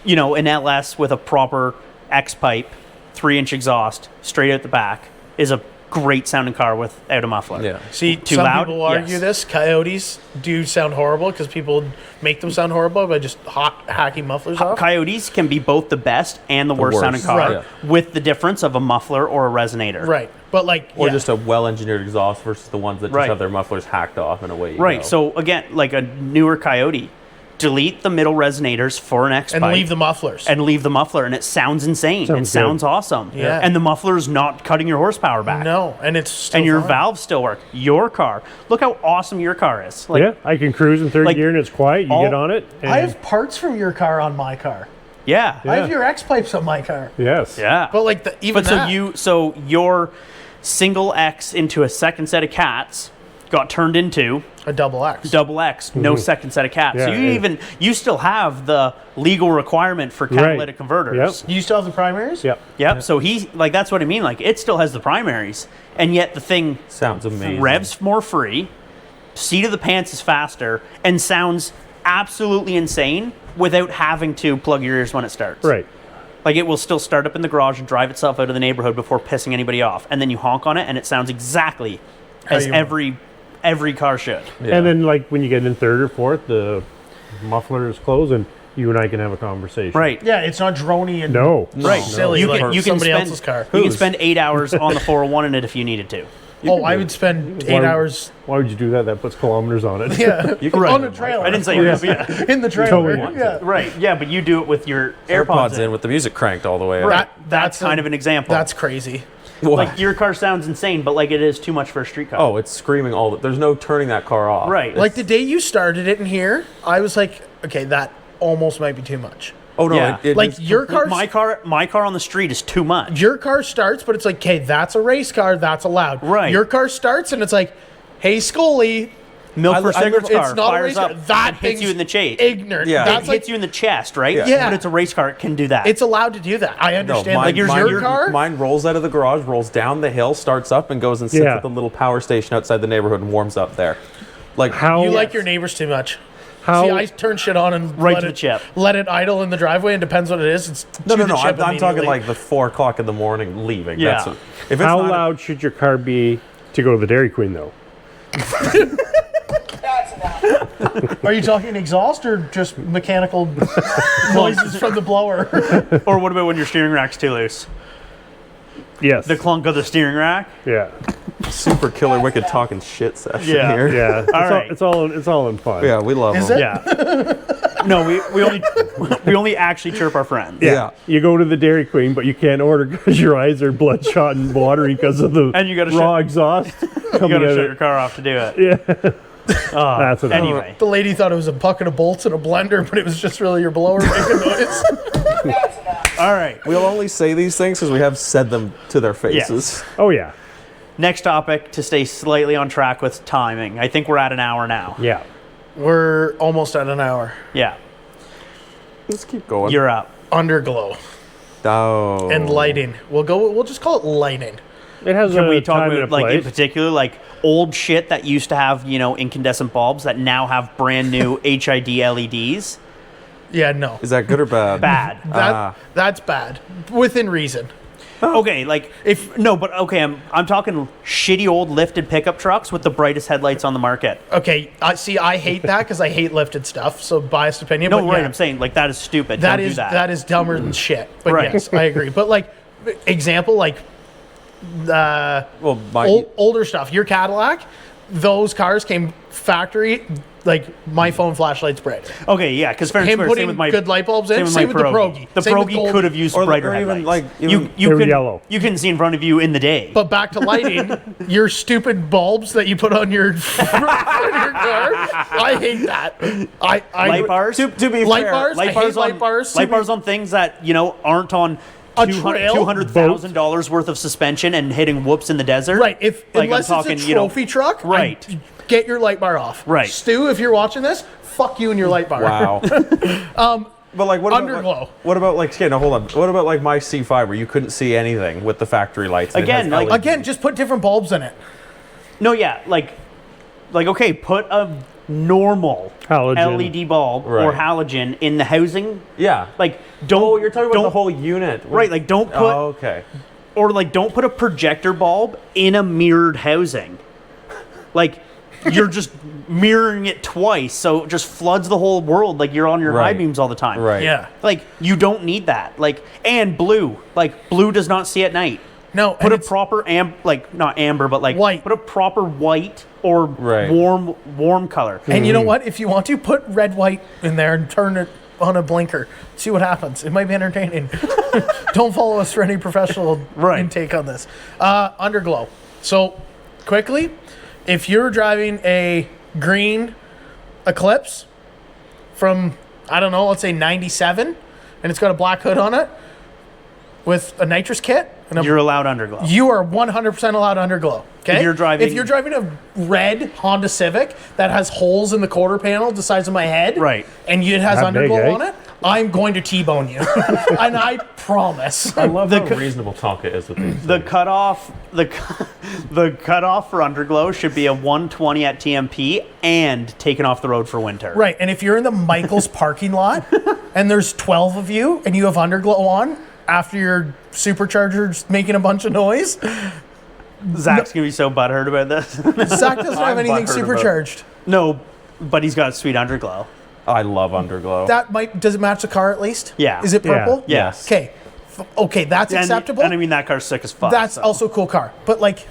an LS with a proper X pipe, 3-inch exhaust, straight out the back is a great sounding car without a muffler. Yeah. See, Too some loud? people argue Yes. this. Coyotes do sound horrible because people make them sound horrible by just hacking mufflers off. Coyotes can be both the best and the worst sounding worst. car, Right. with the difference of a muffler or a resonator. Right. But like, Or yeah. just a well-engineered exhaust versus the ones that just Right. have their mufflers hacked off and away you Right. go. So again, like a newer Coyote, delete the middle resonators for an X and pipe leave the mufflers. and leave the muffler, and it sounds insane. Sounds It sounds awesome. Yeah. And the muffler is not cutting your horsepower back. no, and it's still And your fine. valves still work. Your car. Look how awesome your car is. Like, Yeah, I can cruise in third like, gear and it's quiet. You all- get on it. And I have parts from your car on my car. yeah. I have your X pipes on my car. yes. Yeah. But like even But that, so your single X into a second set of cats got turned into a double X. double X, no second set of cats. Yeah, so you still have the legal requirement for catalytic converters. You still have the primaries? Yep. Yep. So that's what I mean. Like it still has the primaries, and yet the thing Sounds amazing. revs more free, seat of the pants is faster, and sounds absolutely insane without having to plug your ears when it starts. Right. Like it will still start up in the garage and drive itself out of the neighborhood before pissing anybody off, and then you honk on it, and it sounds exactly as you every car should. Yeah. And then, like, when you get in third or fourth, the muffler is closed and you and I can have a conversation. Right. Yeah, it's not drony and No. Right. silly You like can somebody spend else's car. you can spend 8 hours on the 401 in it if you needed to. Oh, I would spend 8 Why- hours Why would you do that? That puts kilometers on it. yeah, You can on ride a trailer. I didn't say yeah. in the trailer. Totally yeah. want Yeah. Right. Yeah, but you do it with your AirPods AirPods in with the music cranked all the way up. That- That's kind of an example. That's crazy. like your car sounds insane, but like it is too much for a street car. Oh, it's screaming all the... There's no turning that car off. Right. Like the day you started it in here, I was like, okay, that almost might be too much. Oh, no. Yeah. It Like is- your car, my car on the street is too much. your car starts, but it's like, okay, that's a race car, that's allowed. Right. Your car starts, and it's like, hey, Scully, Milk for I live- cigarettes it's car not a fires race car. up That and hits you thing's in the chase. ignorant. Yeah. That's It hits you in the chest, right? Yeah. But it's a race car. It can do that. It's allowed to do that. I No, understand. mine, like your mine, car. mine rolls out of the garage, rolls down the hill, starts up, and goes and sits Yeah. at the little power station outside the neighborhood and warms up there. Like How? You like your neighbors too much. How? See, I turn shit on and Right let to the it, chip. let it idle in the driveway, and depends what it is. It's No, to no, the no. chip I'm talking immediately. like the 4 o'clock in the morning leaving. Yeah. That's what, if it's How not loud should your car be to go to the Dairy Queen, though? Are you talking exhaust or just mechanical noises from the blower? Or what about when your steering rack's too loose? Yes. The clunk of the steering rack? Yeah. Super killer wicked talking shit session Yeah. here. Yeah. It's all in fun. Yeah, we love Is them. it? Yeah. No, we only actually chirp our friends. Yeah. You go to the Dairy Queen, but you can't order because your eyes are bloodshot and watery because of the And you gotta raw exhaust coming You gotta out shut of your car off to do it. Yeah. That's what Anyway. The lady thought it was a bucket of bolts and a blender, but it was just really your blower making noise. All right. We'll only say these things because we have said them to their faces. Oh, yeah. Next topic to stay slightly on track with timing. I think we're at an hour now. Yeah. We're almost at an hour. Yeah. Let's keep going. You're up. Underglow Oh. and lighting. We'll just call it lighting. It has Can a we talk time and about, a like, in place. particular, like, old shit that used to have, incandescent bulbs that now have brand new HID LEDs? Yeah, no. Is that good or bad? Bad. That's bad. Within reason. Okay, like, I'm talking shitty old lifted pickup trucks with the brightest headlights on the market. Okay, I hate that because I hate lifted stuff. So biased opinion. No, but right, yeah, I'm saying, like, that is stupid. that Don't is do that. that is dumber than shit. But Right. yes, I agree. But like, example, like, Well, older stuff. Your Cadillac, those cars came factory. Like my phone flashlight's bright. Okay, yeah, because fair and Him square, putting same with my good light bulbs in. same with Same my with the Pierogi. Pierogi. The Same with Pierogi Gold. could have used brighter even headlights. like you They were can yellow. You can see in front of you in the day. But back to lighting, your stupid bulbs that you put on your, your car. I hate that. I light bars. to be Light fair, bars. I hate light bars. Light bars on things that aren't on A trail? $200,000 worth of suspension and hitting whoops in the desert. Right. If Like, unless I'm talking, it's a trophy truck, right. get your light bar off. Right. Stu, if you're watching this, fuck you and your light bar. Wow. But like, what Underglow. about what about like? Okay, no, hold on. What about like my C5 where you couldn't see anything with the factory lights? and it Again, has like- LED? Again, just put different bulbs in it. No, yeah, like okay, put a normal Halogen. LED bulb or Right. halogen in the housing. yeah. Like, don't. Oh, you're talking about don't, the whole unit, Right, like don't put Oh, okay. don't put a projector bulb in a mirrored housing. Like, you're just mirroring it twice, so it just floods the whole world. Like, you're on your high Right. beams all the time. Right. Yeah. Like, you don't need that. Like, and blue. Like, blue does not see at night. No. Put and a it's- proper not amber, but like White. Put a proper white or Right. warm color. And you know what? If you want to, put red, white in there and turn it on a blinker. See what happens. It might be entertaining. Don't follow us for any professional Right. intake on this. Underglow. So, quickly, if you're driving a green Eclipse from, I don't know, let's say 97, and it's got a black hood on it with a nitrous kit, and You're allowed underglow. you are 100% allowed underglow. Okay. If you're driving- a red Honda Civic that has holes in the quarter panel the size of my head, Right. and it has That underglow big, eh? on it, I'm going to T-bone you, and I promise. I love how reasonable Tonka is with these. The cutoff the cutoff for underglow should be a 120 at TMP and taken off the road for winter. Right, and if you're in the Michaels parking lot and there's 12 of you and you have underglow on after your supercharger's making a bunch of noise, Zach's gonna be so butthurt about this. Zach doesn't have I'm anything butthurt about- supercharged. No, but he's got sweet underglow. I love underglow. Does it match the car at least? Yeah. Is it Yeah. purple? Yes. Okay. Okay, that's acceptable. And I mean that car's sick as fuck. That's so. also a cool car. But like,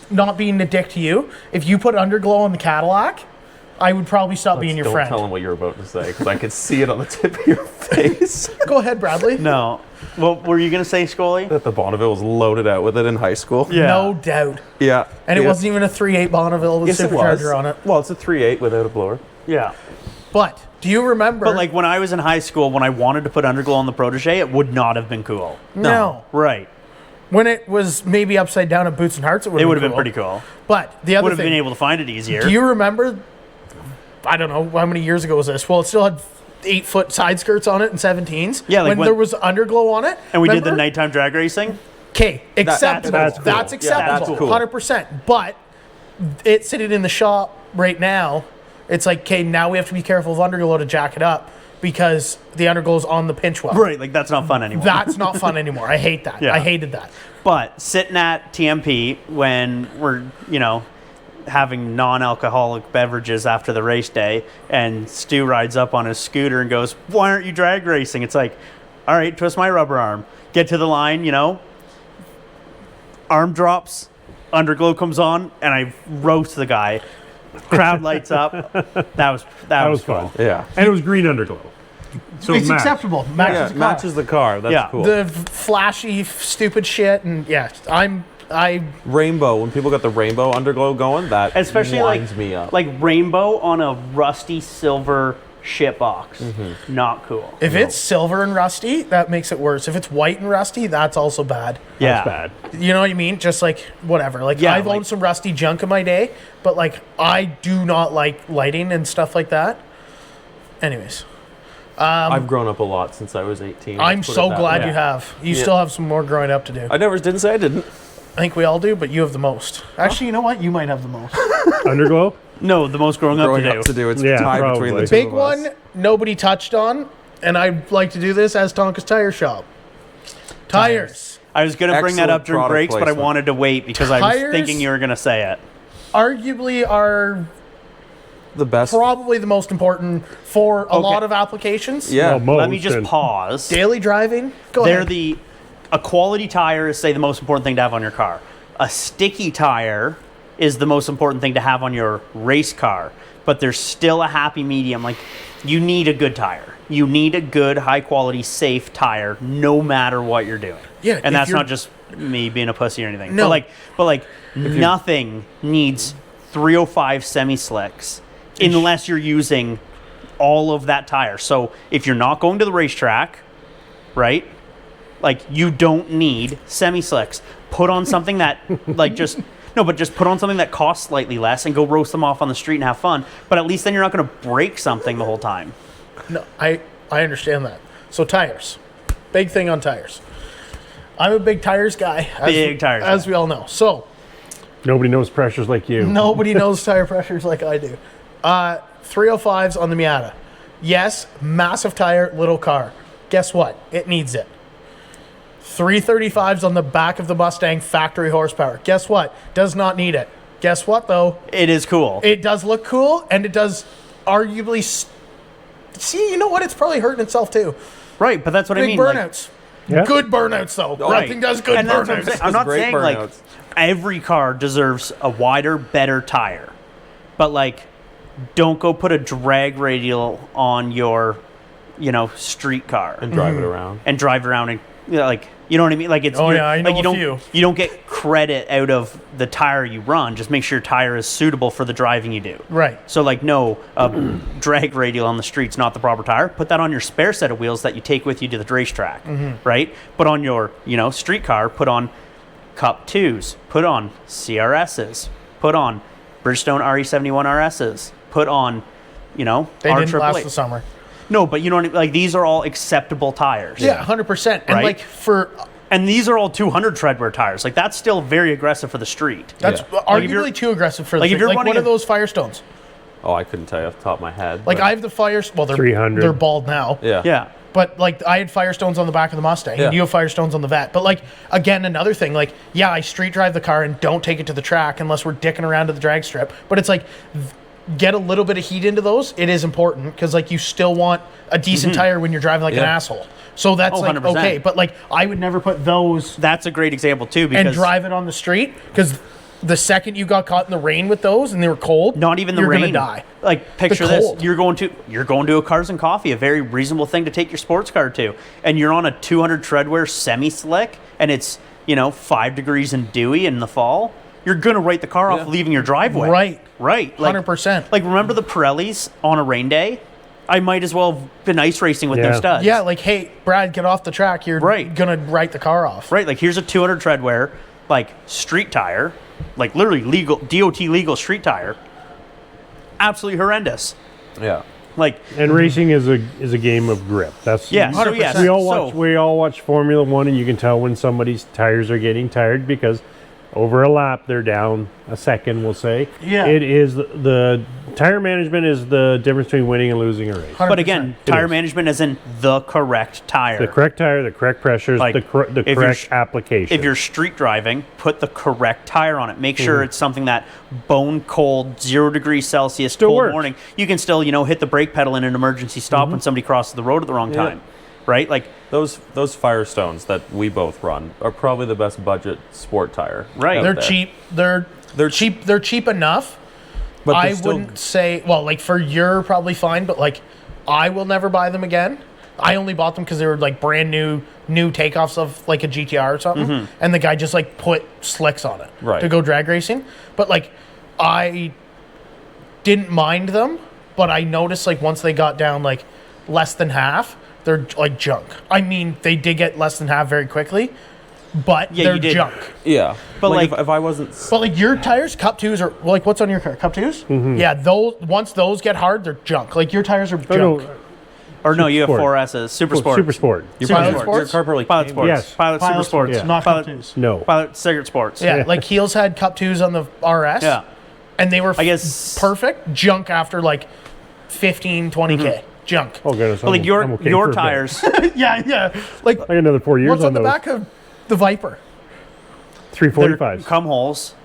not being a dick to you, if you put underglow on the Cadillac, I would probably stop being your Don't friend. tell him what you're about to say because I could see it on the tip of your face. Go ahead, Bradley. No. What were you gonna say, Scully? That the Bonneville was loaded out with it in high school. Yeah. No doubt. Yeah. And it Yeah. wasn't even a 3.8 Bonneville with Yes, it was. supercharger on it. Well, it's a 3.8 without a blower. Yeah. But do you remember? But like when I was in high school, when I wanted to put underglow on the Protege, it would not have been cool. no. Right. When it was maybe upside down at Boots and Hearts, it would It have would been have been cool. pretty cool. But the other Would have thing, been able to find it easier. do you remember? I don't know how many years ago was this. Well, it still had 8-foot side skirts on it and 17s. Yeah, like when when- there was underglow on it. and we did the remember? nighttime drag racing? Okay, acceptable. that's cool. That's Yeah, acceptable. that's cool. 100%. But it's sitting in the shop right now. It's like, okay, now we have to be careful of underglow to jack it up because the underglow's on the pinch well. Right, like that's not fun anymore. That's not fun anymore. I hate that. Yeah. I hated that. But sitting at TMP when we're, having non-alcoholic beverages after the race day, and Stu rides up on his scooter and goes, "Why aren't you drag racing?" It's like, all right, twist my rubber arm, get to the line, arm drops, underglow comes on, and I roast the guy. Crowd lights up. That was fun. cool. Yeah. And it was green underglow. So It's matched. acceptable. Yeah, matches the car. That's cool. The flashy, stupid shit, and I Rainbow, when people got the rainbow underglow going, that Especially winds me up. like rainbow on a rusty silver shit box. Not cool. If it's silver and rusty, that makes it worse. If it's white and rusty, that's also bad. Yeah. That's bad. You know what I mean? Just like whatever. Like I've owned some rusty junk in my day, but like I do not like lighting and stuff like that. Anyways, I've grown up a lot since I was 18. I'm let's put it so that glad way. you have. You still have some more growing up to do. I never didn't say I didn't. I think we all do, but you have the most. Actually, you know what? You might have the most. Underglow? No, the most growing up Growing to up do. to do. It's Yeah, tied probably. between the two Big of us. one, nobody touched on, and I'd like to do this as Tonka's Tire Shop. Tires. I was going to bring that up Excellent during product breaks, but I placement. wanted to wait because I was Tires? thinking you were going to say it. Arguably are The best. probably the most important for a Okay. lot of applications. Yeah. Well, Let me most just and- pause. Daily driving. Go They're ahead. a quality tire is, say, the most important thing to have on your car. A sticky tire is the most important thing to have on your race car. But there's still a happy medium. Like, you need a good tire. You need a good, high quality, safe tire, no matter what you're doing. Yeah, if and that's you're- not just me being a pussy or anything. No. But like nothing needs 305 semi slicks unless you're using all of that tire. So if you're not going to the racetrack, right? Like, you don't need semi slicks. Put on something that just put on something that costs slightly less and go roast them off on the street and have fun. But at least then you're not going to break something the whole time. No, I understand that. So tires, big thing on tires. I'm a big tires guy. As we all know. So Nobody knows pressures like you. nobody knows tire pressures like I do. 305s on the Miata. Yes, massive tire, little car. Guess what? It needs it. 335s on the back of the Mustang, factory horsepower. Guess what? Does not need it. Guess what, though? It is cool. It does look cool, and it does arguably... See, you know what? It's probably hurting itself, too. Right, but that's what I Big mean. like- burnouts. Yeah. Good burnouts, though. Right. Nothing does good And that's what I'm burnouts. saying. I'm not Great saying like burnouts. every car deserves a wider, better tire, but like, don't go put a drag radial on your, street car And drive it around. and drive around and like, you know what I mean? Like, it's Oh, you're- yeah, I know like, a few. you don't get credit out of the tire you run. Just make sure your tire is suitable for the driving you do. Right. So like, no, a drag radial on the street's not the proper tire. Put that on your spare set of wheels that you take with you to the racetrack, right? But on your, street car, put on Cup 2s, put on CRSs, put on Bridgestone RE71 RSs, put on, They didn't last the summer. No, but you know what I mean? Like, these are all acceptable tires. Yeah, 100%. And Right? like And these are all 200 treadwear tires. Like, that's still very aggressive for the street. that's Yeah. Like, if you're- arguably too aggressive for the like, if thing. you're Like running one of a- those Firestones. Oh, I couldn't tell you off the top of my head. Like but- I have the Well, they're 300. They're bald now. Yeah. Yeah. But like I had Firestones on the back of the Mustang, Yeah. and you have Firestones on the Vet. But like again, another thing, like I street drive the car and don't take it to the track unless we're dicking around to the drag strip. But it's like get a little bit of heat into those. It is important because like you still want a decent tire when you're driving like an Yeah. asshole. So that's like 100%. okay. But like I would never put those That's a great example, too, because and drive it on the street because the second you got caught in the rain with those and they were cold, not even the you're rain. gonna die. Like, picture The this: cold. you're going to a Cars and Coffee, a very reasonable thing to take your sports car to, and you're on a 200 treadwear semi slick, and it's 5 degrees and dewy in the fall. You're gonna write the car off Yeah. leaving your driveway. Right. Like, 100%. Like, remember the Pirellis on a rain day? I might as well have been ice racing with no Yeah. studs. Yeah, like hey, Brad, get off the track. You're Right. gonna write the car off. Right, like here's a 200 treadwear, like street tire, like literally legal DOT legal street tire. Absolutely horrendous. Yeah. Like, And racing is a game of grip. That's yeah, so 100%. yes, We all watch so, we all watch Formula One, and you can tell when somebody's tires are getting tired because over a lap, they're down a second, we'll say. Yeah. It is the tire management is the difference between winning and losing a race. 100%. But again, tire management is in the correct tire. The correct tire, the correct pressures, Like, the correct application. If you're street driving, put the correct tire on it. Make sure it's something that bone cold, 0 degrees Celsius, Still cold works. morning. You can still, hit the brake pedal in an emergency stop when somebody crosses the road at the wrong time. Right? Like, Those Firestones that we both run are probably the best budget sport tire. Right. out They're there. cheap. They're cheap. They're cheap enough. But I they're still- wouldn't say, well, like for you're probably fine, but like I will never buy them again. I only bought them because they were like brand new takeoffs of like a GTR or something, and the guy just like put slicks on it Right. to go drag racing. But like I didn't mind them, but I noticed like once they got down like less than half, they're like junk. I mean, they did get less than half very quickly, but Yeah, they're you did. junk. Yeah. But like- if I wasn't... But like your tires, Cup 2s are like what's on your car? Cup 2s? Mm-hmm. Yeah, those once those get hard, they're junk. Like your tires are junk. Oh, no, or no, you have Sport. 4S's. Super Sport. Super Sport. Your Pilot car- Sports? Your car probably Pilot came- Sports. Yes. Pilot Super Pilot Sports. Yeah. not Pilot, Cup 2s. No. Pilot Cigarette Sports. Yeah, like Heels had Cup 2s on the RS. Yeah. And they were I guess- perfect. Junk after like 15, 20K. Junk. Oh, goodness. But like I'm your okay your for a bit. tires, Yeah. Like I got another 4 years what's on the those. back of the Viper? 345s. cum holes,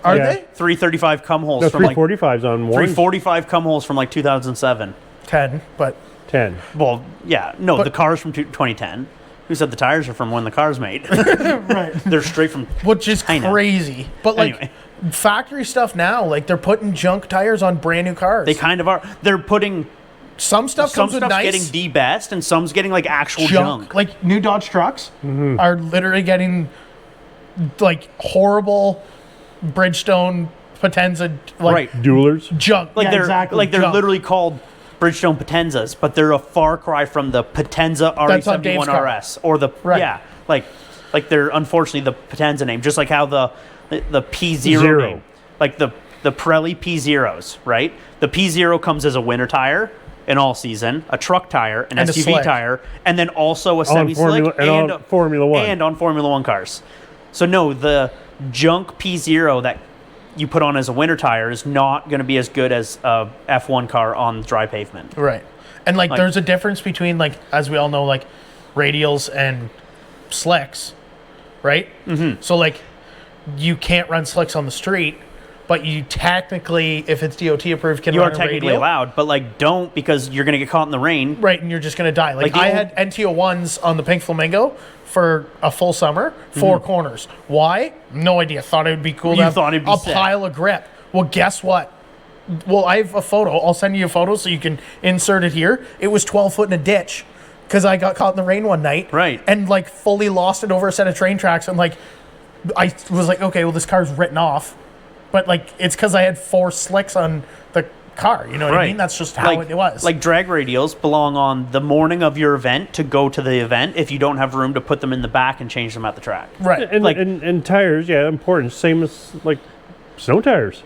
Are Yeah. they? 335 cum holes No, from like 345s on one. 345 cum holes from like 2007. 10, but 10. Well, yeah, no, But- the car's from 2010. Who said the tires are from when the car's made? right. They're straight from. Which is I know. crazy. But like Anyway. factory stuff now, like they're putting junk tires on brand new cars. They kind of are. They're putting Some stuff some comes with stuff's nice getting de-best and some's getting like actual junk. junk. Like new Dodge trucks Mm-hmm. are literally getting like horrible Bridgestone Potenza like Right. Duelers. junk. Like Yeah, they're exactly, like they're junk. literally called Bridgestone Potenzas, but they're a far cry from the Potenza That's on Dave's RE71 car. RS or the Right. yeah, like they're unfortunately the Potenza name, just like how the P0 Zero. name, like the Pirelli P0s, right? The P0 comes as a winter tire in all season, a truck tire, an And a SUV slick. tire, and then also a On semi-slick Formula, on Formula One. and on Formula One cars. So no, the junk P0 that you put on as a winter tire is not going to be as good as a F1 car on dry pavement. Right. And like, Like- there's a difference between like, as we all know, like radials and slicks, right? Mm-hmm. So like you can't run slicks on the street, but you technically, if it's DOT approved, can You run are a technically radial. allowed, but like don't, because you're going to get caught in the rain. Right, and you're just gonna die. Like Like the I old- had NT01s on the Pink Flamingo for a full summer, 4 corners. Why? No idea. Thought it would be cool to You have thought it'd be a sick. pile of grip. Well, guess what? Well, I have a photo. I'll send you a photo so you can insert it here. It was 12 foot in a ditch because I got caught in the rain one night. Right. And like fully lost it over a set of train tracks. And like, I was like, okay, well, this car's written off. But like, it's because I had 4 slicks on the car. You know what I mean? That's just how it was. Like drag radials belong on the morning of your event to go to the event if you don't have room to put them in the back and change them at the track. right. And, like- and tires, yeah, important. Same as like snow tires.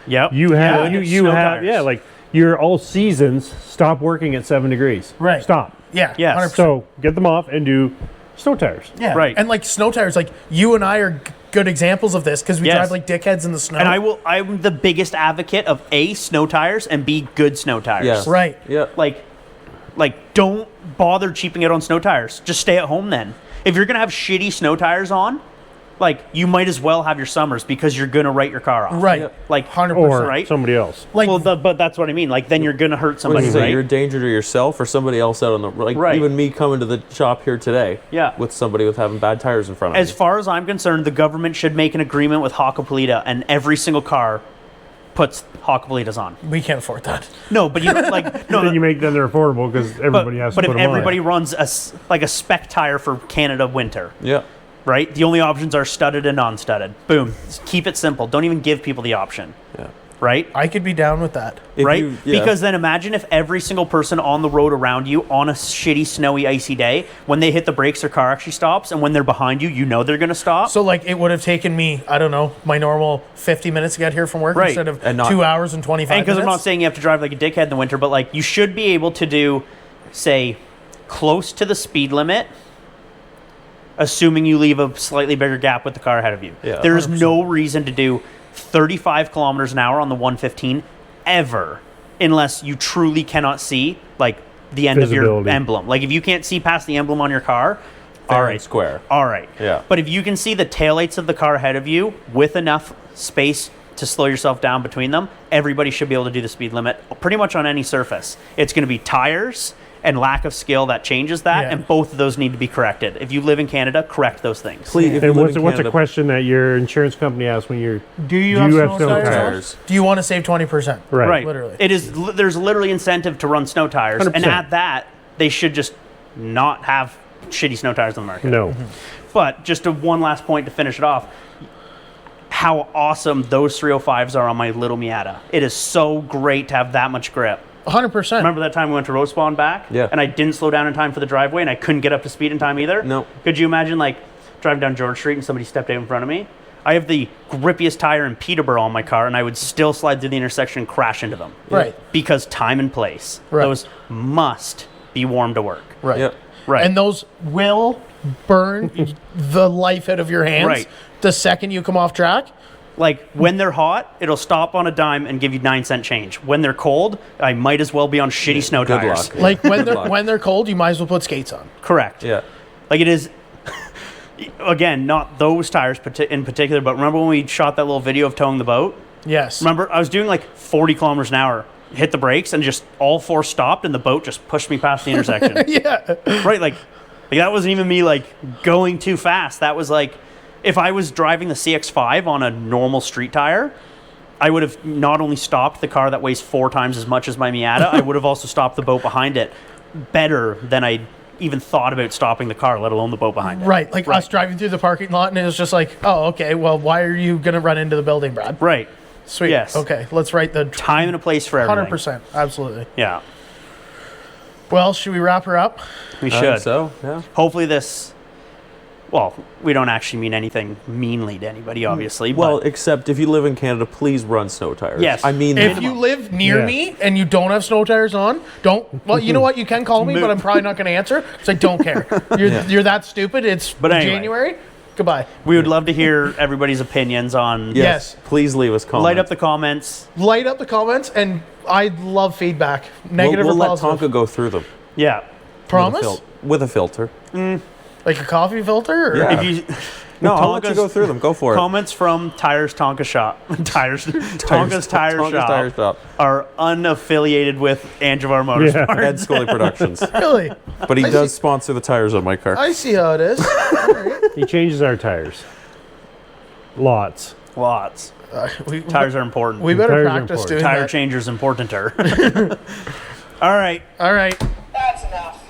Yep. You have Good you snow have tires. yeah, like your all seasons stop working at 7 degrees. Right. Stop. Yeah. Yes. 100%. So get them off and do snow tires. Yeah, Right. And like snow tires, like you and I are good examples of this because we Yes. drive like dickheads in the snow. And I'm the biggest advocate of A, snow tires, and B, good snow tires. Yes. Right. Yeah. Like don't bother cheaping it on snow tires. Just stay at home then. If you're gonna have shitty snow tires on, like you might as well have your summers because you're gonna write your car off. Right. Yeah. Like 100%. Or right? somebody else. Like but that's what I mean. Like then you're gonna hurt What did somebody, you say? right? You're a danger to yourself or somebody else out on the like. Right. Even me coming to the shop here today. Yeah. With somebody with having bad tires in front of As me. far as I'm concerned, the government should make an agreement with Hakkapeliitta, and every single car puts Hakkapeliittas on. we can't afford that. No, but you like no. Then you make them they're affordable because everybody has but to if put them everybody on. runs like a spec tire for Canada winter, Yeah. right? The only options are studded and non-studded. Boom. Just keep it simple. Don't even give people the option, Yeah. right? I could be down with that. If Right? you- yeah. Because then imagine if every single person on the road around you on a shitty, snowy, icy day, when they hit the brakes, their car actually stops, and when they're behind you, you know they're going to stop. So like it would have taken me, I don't know, my normal 50 minutes to get here from work Right. instead of And not- 2 hours and 25 And because minutes. I'm not saying you have to drive like a dickhead in the winter, but like you should be able to do, say, close to the speed limit assuming you leave a slightly bigger gap with the car ahead of you. Yeah, there is no reason to do 35 kilometers an hour on the 115 ever, unless you truly cannot see like the end of your emblem. Like if you can't see past the emblem on your car, all right, square. All right. Yeah. But if you can see the taillights of the car ahead of you with enough space to slow yourself down between them, everybody should be able to do the speed limit pretty much on any surface. It's going to be tires and lack of skill that changes that, and both of those need to be corrected. If you live in Canada, correct those things. Please. And what's a question that your insurance company asks when you're do you have snow tires? Do you want to save 20%? Right. Literally. It is. There's literally incentive to run snow tires, 100%. and at that, they should just not have shitty snow tires on the market. No. But just one last point to finish it off. How awesome those 305s are on my little Miata. It is so great to have that much grip. 100%. Remember that time we went to Roast Spawn back? Yeah. And I didn't slow down in time for the driveway, and I couldn't get up to speed in time either? No. Could you imagine, like, driving down George Street and somebody stepped out in front of me? I have the grippiest tire in Peterborough on my car, and I would still slide through the intersection and crash into them. Right. Because time and place. Right. Those must be warm to work. Right. Yep. Right. And those will burn the life out of your hands Right. the second you come off track. Like, when they're hot, it'll stop on a dime and give you 9-cent change. When they're cold, I might as well be on shitty snow Good tires. luck. Like when luck. when they're cold, you might as well put skates on. Correct. Yeah. Like, it is, again, not those tires in particular, but remember when we shot that little video of towing the boat? Yes. Remember, I was doing like 40 kilometers an hour, hit the brakes, and just all four stopped, and the boat just pushed me past the intersection. Yeah. Right? Like, that wasn't even me, like, going too fast. That was like, if I was driving the CX-5 on a normal street tire, I would have not only stopped the car that weighs 4 times as much as my Miata, I would have also stopped the boat behind it better than I even thought about stopping the car, let alone the boat behind it. Right. Like us driving through the parking lot, and it was just like, oh, okay, well, why are you going to run into the building, Brad? Right. Sweet. Yes. Okay, let's write the Time and a place for everything. 100%. Absolutely. Yeah. Well, should we wrap her up? We I should. think so, yeah. Hopefully this... Well, we don't actually mean anything meanly to anybody, obviously. Well, but except if you live in Canada, please run snow tires. Yes. I mean, If you live near me and you don't have snow tires on, don't. Well, you know what? You can call me, but I'm probably not going to answer because I don't care. You're that stupid. It's anyway. January. Goodbye. we would love to hear everybody's opinions on... Yes. Please leave us comments. Light up the comments. Light up the comments, and I love feedback. Negative We'll or let positive. Tonka go through them. Yeah. Promise? With a filter. Like a coffee filter? Or? Yeah. If you... No, I'll let you Tonka's- go through them. Go for it. Comments from Tires Tonka Shop. Tonka's Tire Tonka's Shop Tire Shop. are unaffiliated with Angevaare Motorsports. Ed Scully Productions. Really? But he does sponsor the tires on my car. I see how it is. He changes our tires. Lots. Lots. We Tires are important. we better Tires are practice important. doing Tire that. changers importanter. All right. All right. That's enough.